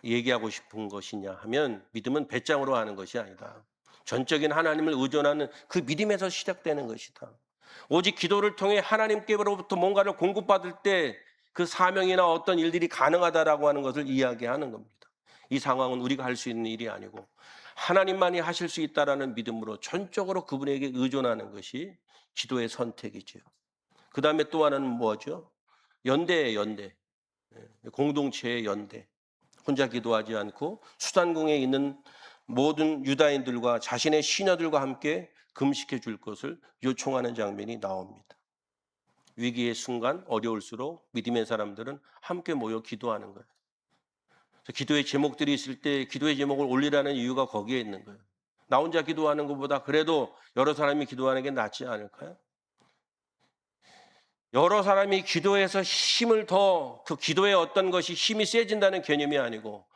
얘기하고 싶은 것이냐 하면 믿음은 배짱으로 하는 것이 아니다. 전적인 하나님을 의존하는 그 믿음에서 시작되는 것이다. 오직 기도를 통해 하나님께로부터 뭔가를 공급받을 때 그 사명이나 어떤 일들이 가능하다라고 하는 것을 이야기하는 겁니다. 이 상황은 우리가 할 수 있는 일이 아니고 하나님만이 하실 수 있다라는 믿음으로 전적으로 그분에게 의존하는 것이 기도의 선택이죠. 그 다음에 또 하나는 뭐죠? 연대예요, 연대. 공동체의 연대. 혼자 기도하지 않고 수단궁에 있는 모든 유다인들과 자신의 시녀들과 함께 금식해 줄 것을 요청하는 장면이 나옵니다. 위기의 순간 어려울수록 믿음의 사람들은 함께 모여 기도하는 거예요. 기도의 제목들이 있을 때 기도의 제목을 올리라는 이유가 거기에 있는 거예요. 나 혼자 기도하는 것보다 그래도 여러 사람이 기도하는 게 낫지 않을까요? 여러 사람이 기도해서 힘을 더, 그 기도의 어떤 것이 힘이 세진다는 개념이 아니고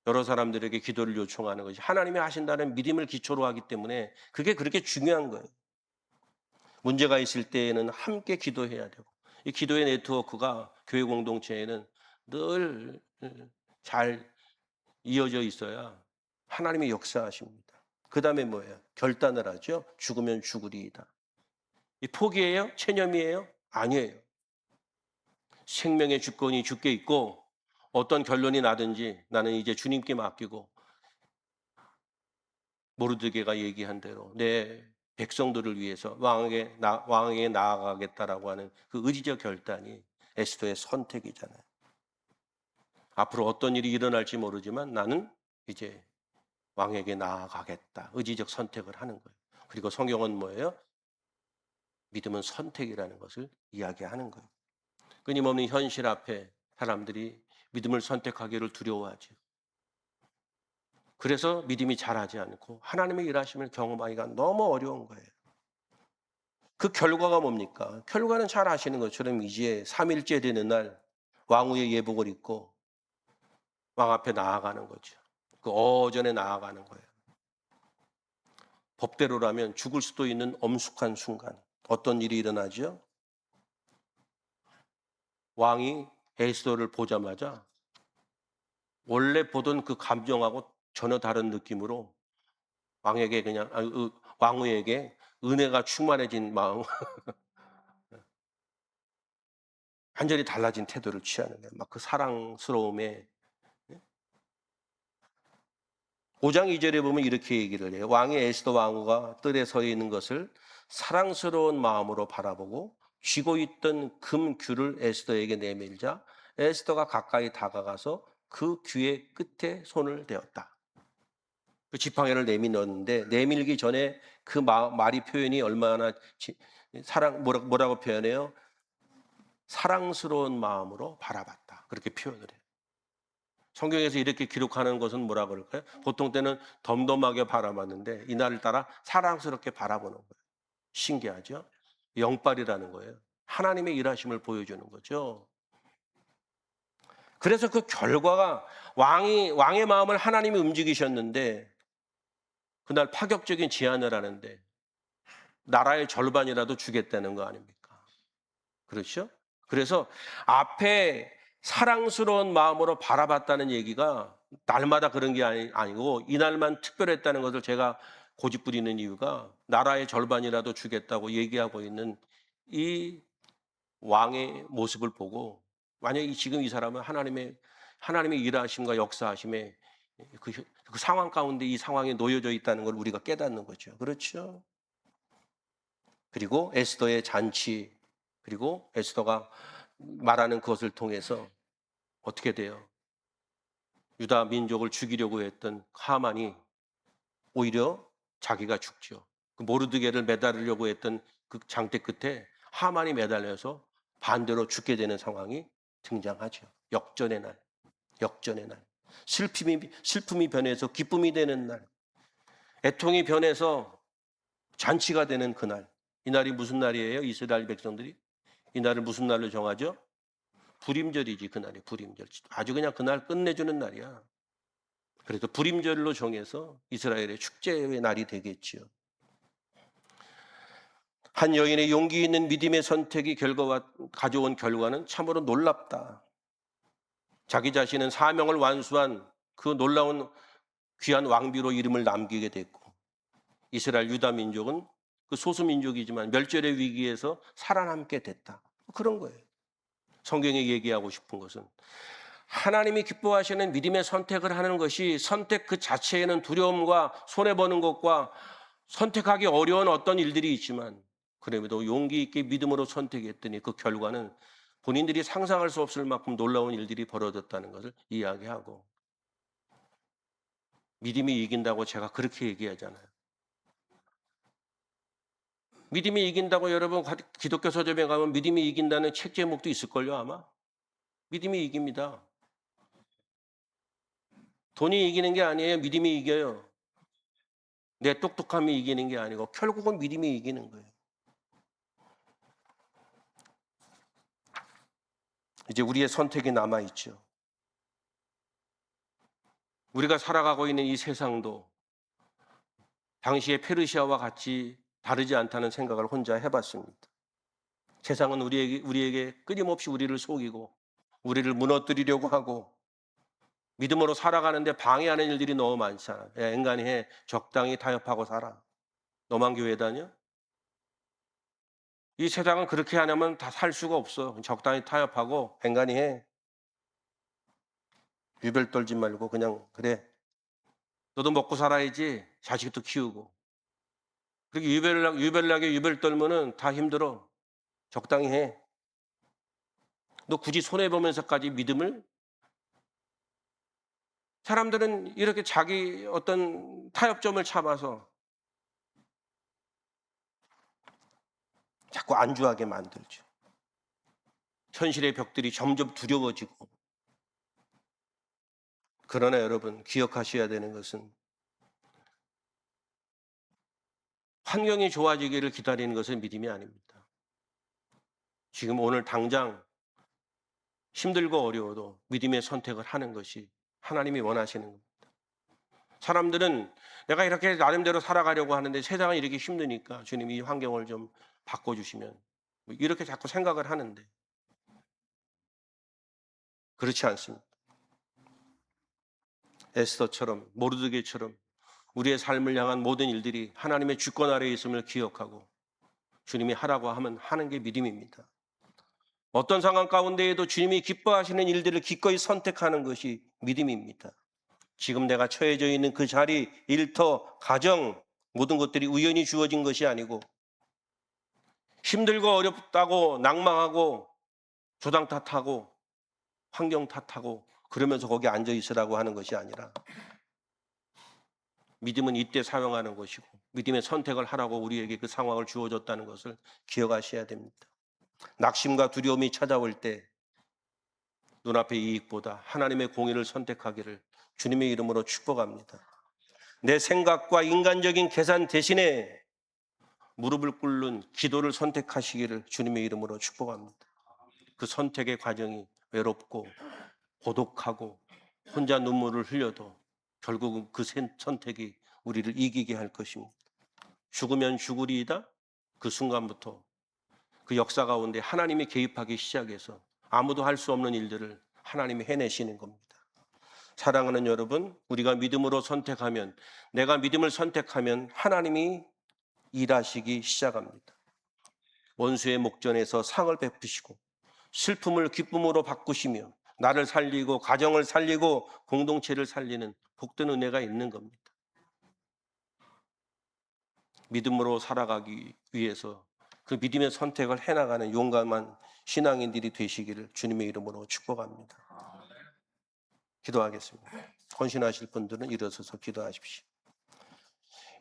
여러 사람들에게 기도를 요청하는 것이 하나님이 하신다는 믿음을 기초로 하기 때문에 그게 그렇게 중요한 거예요. 문제가 있을 때에는 함께 기도해야 되고, 이 기도의 네트워크가 교회 공동체에는 늘 잘 이어져 있어야 하나님이 역사하십니다. 그 다음에 뭐예요? 결단을 하죠. 죽으면 죽으리이다. 이 포기예요? 체념이에요? 아니에요. 생명의 주권이 주께 있고 어떤 결론이 나든지 나는 이제 주님께 맡기고 모르드게가 얘기한 대로 내 백성들을 위해서 왕에게 나아가겠다라고 하는 그 의지적 결단이 에스더의 선택이잖아요. 앞으로 어떤 일이 일어날지 모르지만 나는 이제 왕에게 나아가겠다. 의지적 선택을 하는 거예요. 그리고 성경은 뭐예요? 믿음은 선택이라는 것을 이야기하는 거예요. 끊임없는 현실 앞에 사람들이 믿음을 선택하기를 두려워하죠. 그래서 믿음이 자라지 않고 하나님의 일하심을 경험하기가 너무 어려운 거예요. 그 결과가 뭡니까? 결과는 잘 아시는 것처럼 이제 3일째 되는 날 왕후의 예복을 입고 왕 앞에 나아가는 거죠. 그 어전에 나아가는 거예요. 법대로라면 죽을 수도 있는 엄숙한 순간 어떤 일이 일어나죠? 왕이 에스더를 보자마자 원래 보던 그 감정하고 전혀 다른 느낌으로 왕에게 그냥 왕후에게 은혜가 충만해진 마음 완전히 달라진 태도를 취하는 거예요. 막 그 사랑스러움에 5장 2절에 보면 이렇게 얘기를 해요. 왕이 에스더 왕후가 뜰에 서 있는 것을 사랑스러운 마음으로 바라보고 쥐고 있던 금귤을 에스더에게 내밀자 에스더가 가까이 다가가서 그 귀의 끝에 손을 대었다. 그 지팡이를 내밀었는데 내밀기 전에 그 말이 표현이 얼마나 뭐라고 표현해요? 사랑스러운 마음으로 바라봤다. 그렇게 표현을 해요. 성경에서 이렇게 기록하는 것은 뭐라 그럴까요? 보통 때는 덤덤하게 바라봤는데 이날을 따라 사랑스럽게 바라보는 거예요. 신기하죠? 영빨이라는 거예요. 하나님의 일하심을 보여주는 거죠. 그래서 그 결과가 왕의 마음을 하나님이 움직이셨는데 그날 파격적인 제안을 하는데 나라의 절반이라도 주겠다는 거 아닙니까? 그렇죠? 그래서 앞에 사랑스러운 마음으로 바라봤다는 얘기가 날마다 그런 게 아니고 이날만 특별했다는 것을 제가 고집부리는 이유가 나라의 절반이라도 주겠다고 얘기하고 있는 이 왕의 모습을 보고 만약에 지금 이 사람은 하나님의 일하심과 역사하심에 그 상황 가운데 이 상황에 놓여져 있다는 걸 우리가 깨닫는 거죠. 그렇죠? 그리고 에스더의 잔치, 그리고 에스더가 말하는 것을 통해서 어떻게 돼요? 유다 민족을 죽이려고 했던 하만이 오히려 자기가 죽죠. 그 모르드게를 매달으려고 했던 그 장대 끝에 하만이 매달려서 반대로 죽게 되는 상황이 등장하죠. 역전의 날. 슬픔이 변해서 기쁨이 되는 날. 애통이 변해서 잔치가 되는 그날. 이날이 무슨 날이에요? 이스라엘 백성들이? 이날을 무슨 날로 정하죠? 불임절이지. 그날이 불임절. 아주 그냥 그날 끝내주는 날이야. 그래도 불임절로 정해서 이스라엘의 축제의 날이 되겠지요. 한 여인의 용기 있는 믿음의 선택이 가져온 결과는 참으로 놀랍다. 자기 자신은 사명을 완수한 그 놀라운 귀한 왕비로 이름을 남기게 됐고 이스라엘 유다 민족은 그 소수민족이지만 멸절의 위기에서 살아남게 됐다. 그런 거예요. 성경이 얘기하고 싶은 것은 하나님이 기뻐하시는 믿음의 선택을 하는 것이 선택 그 자체에는 두려움과 손해보는 것과 선택하기 어려운 어떤 일들이 있지만 그럼에도 용기 있게 믿음으로 선택했더니 그 결과는 본인들이 상상할 수 없을 만큼 놀라운 일들이 벌어졌다는 것을 이야기하고, 믿음이 이긴다고 제가 그렇게 얘기하잖아요. 믿음이 이긴다고 여러분 기독교 서점에 가면 믿음이 이긴다는 책 제목도 있을걸요 아마? 믿음이 이깁니다. 돈이 이기는 게 아니에요. 믿음이 이겨요. 내 똑똑함이 이기는 게 아니고 결국은 믿음이 이기는 거예요. 이제 우리의 선택이 남아있죠. 우리가 살아가고 있는 이 세상도 당시의 페르시아와 같이 다르지 않다는 생각을 혼자 해봤습니다. 세상은 우리에게 끊임없이 우리를 속이고 우리를 무너뜨리려고 하고 믿음으로 살아가는데 방해하는 일들이 너무 많잖아. 야, 인간이 해. 적당히 타협하고 살아. 너만 교회 다녀? 이 세상은 그렇게 하려면 다 살 수가 없어. 적당히 타협하고 인간이 해. 유별 떨지 말고 그냥 그래. 너도 먹고 살아야지. 자식도 키우고. 그렇게 유별나게 유별 떨면은 다 힘들어. 적당히 해. 너 굳이 손해보면서까지 믿음을? 사람들은 이렇게 자기 어떤 타협점을 참아서 자꾸 안주하게 만들죠. 현실의 벽들이 점점 두려워지고. 그러나 여러분 기억하셔야 되는 것은 환경이 좋아지기를 기다리는 것은 믿음이 아닙니다. 지금 오늘 당장 힘들고 어려워도 믿음의 선택을 하는 것이 하나님이 원하시는 겁니다. 사람들은 내가 이렇게 나름대로 살아가려고 하는데 세상은 이렇게 힘드니까 주님이 이 환경을 좀 바꿔주시면 이렇게 자꾸 생각을 하는데 그렇지 않습니다. 에스더처럼 모르드게처럼 우리의 삶을 향한 모든 일들이 하나님의 주권 아래에 있음을 기억하고 주님이 하라고 하면 하는 게 믿음입니다. 어떤 상황 가운데에도 주님이 기뻐하시는 일들을 기꺼이 선택하는 것이 믿음입니다. 지금 내가 처해져 있는 그 자리, 일터, 가정 모든 것들이 우연히 주어진 것이 아니고 힘들고 어렵다고 낭망하고 조당 탓하고 환경 탓하고 그러면서 거기 앉아 있으라고 하는 것이 아니라 믿음은 이때 사용하는 것이고 믿음의 선택을 하라고 우리에게 그 상황을 주어졌다는 것을 기억하셔야 됩니다. 낙심과 두려움이 찾아올 때 눈앞의 이익보다 하나님의 공의를 선택하기를 주님의 이름으로 축복합니다. 내 생각과 인간적인 계산 대신에 무릎을 꿇는 기도를 선택하시기를 주님의 이름으로 축복합니다. 그 선택의 과정이 외롭고 고독하고 혼자 눈물을 흘려도 결국은 그 선택이 우리를 이기게 할 것입니다. 죽으면 죽으리이다. 그 순간부터 그 역사 가운데 하나님이 개입하기 시작해서 아무도 할 수 없는 일들을 하나님이 해내시는 겁니다. 사랑하는 여러분, 우리가 믿음으로 선택하면, 내가 믿음을 선택하면 하나님이 일하시기 시작합니다. 원수의 목전에서 상을 베푸시고 슬픔을 기쁨으로 바꾸시며 나를 살리고 가정을 살리고 공동체를 살리는 복된 은혜가 있는 겁니다. 믿음으로 살아가기 위해서 그 믿음의 선택을 해나가는 용감한 신앙인들이 되시기를 주님의 이름으로 축복합니다. 기도하겠습니다. 헌신하실 분들은 일어서서 기도하십시오.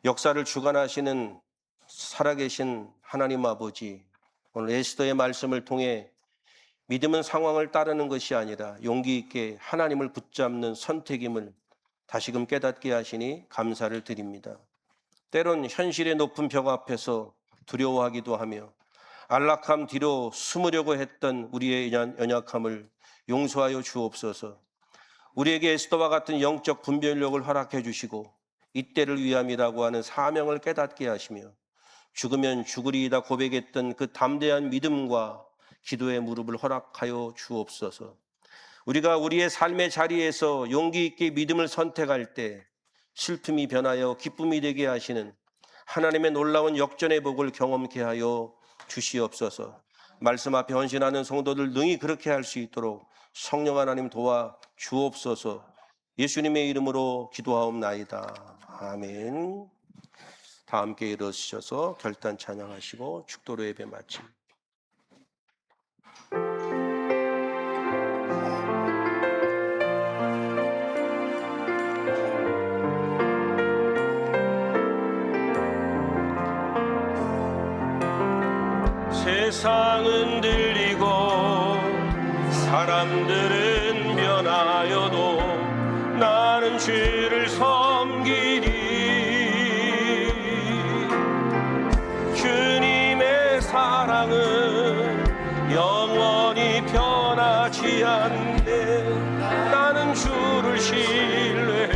역사를 주관하시는 살아계신 하나님 아버지, 오늘 에스더의 말씀을 통해 믿음은 상황을 따르는 것이 아니라 용기 있게 하나님을 붙잡는 선택임을 다시금 깨닫게 하시니 감사를 드립니다. 때론 현실의 높은 벽 앞에서 두려워하기도 하며 안락함 뒤로 숨으려고 했던 우리의 연약함을 용서하여 주옵소서. 우리에게 에스더와 같은 영적 분별력을 허락해 주시고 이때를 위함이라고 하는 사명을 깨닫게 하시며 죽으면 죽으리이다 고백했던 그 담대한 믿음과 기도의 무릎을 허락하여 주옵소서. 우리가 우리의 삶의 자리에서 용기 있게 믿음을 선택할 때 슬픔이 변하여 기쁨이 되게 하시는 하나님의 놀라운 역전의 복을 경험케 하여 주시옵소서. 말씀 앞에 헌신하는 성도들 능히 그렇게 할 수 있도록 성령 하나님 도와 주옵소서. 예수님의 이름으로 기도하옵나이다. 아멘. 다 함께 일어서셔서 결단 찬양하시고 축도로 예배 마칩니다. 세상은 들리고 사람들은 변하여도 나는 주를 섬기리. 주님의 사랑은 영원히 변하지 않네. 나는 주를 신뢰해.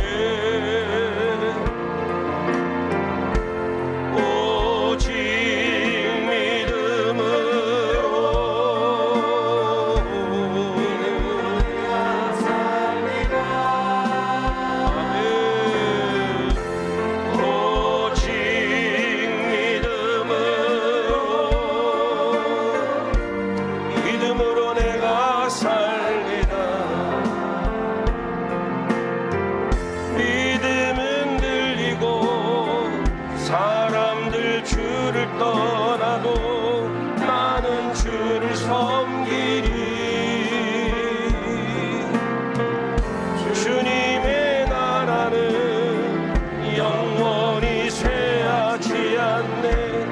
오직 믿음으로 내가 살리라. 믿음은 들리고 사람들 주를 떠나도 나는 주를 섬기리. 주님의 나라는 영원히 쇠하지 않네.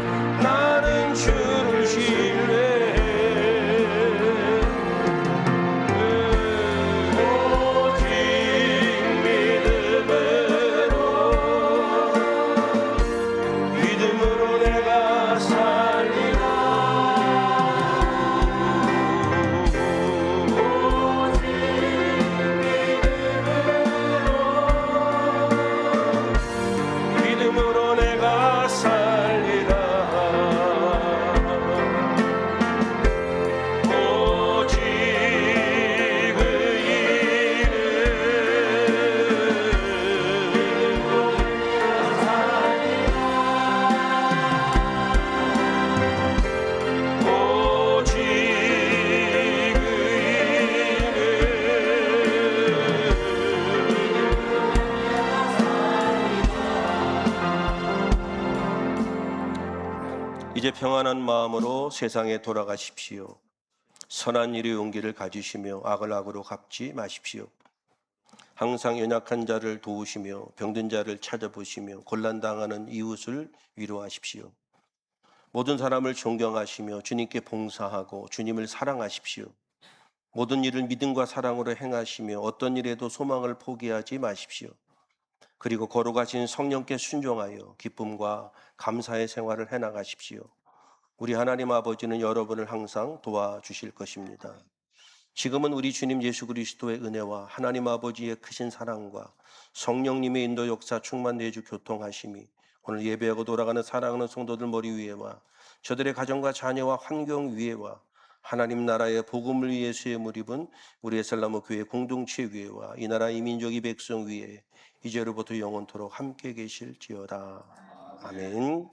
나는 주를 신뢰해. 오직 믿음으로 내가 살리라. 믿음으로 내가 살리라. 오직 그 이름 오직 그 이제 평안한 마음으로 세상에 돌아가십시오. 선한 일의 용기를 가지시며 악을 악으로 갚지 마십시오. 항상 연약한 자를 도우시며 병든 자를 찾아보시며 곤란당하는 이웃을 위로하십시오. 모든 사람을 존경하시며 주님께 봉사하고 주님을 사랑하십시오. 모든 일을 믿음과 사랑으로 행하시며 어떤 일에도 소망을 포기하지 마십시오. 그리고 거룩하신 성령께 순종하여 기쁨과 감사의 생활을 해나가십시오. 우리 하나님 아버지는 여러분을 항상 도와주실 것입니다. 지금은 우리 주님 예수 그리스도의 은혜와 하나님 아버지의 크신 사랑과 성령님의 인도 역사 충만 내주 교통하심이 오늘 예배하고 돌아가는 사랑하는 성도들 머리 위에와 저들의 가정과 자녀와 환경 위에와 하나님 나라의 복음을 위해 수염을 입은 우리 에살나무 교회 공동체 위에와 이 나라 이 민족이 백성 위에 이제로부터 영원토록 함께 계실지어다. 아멘.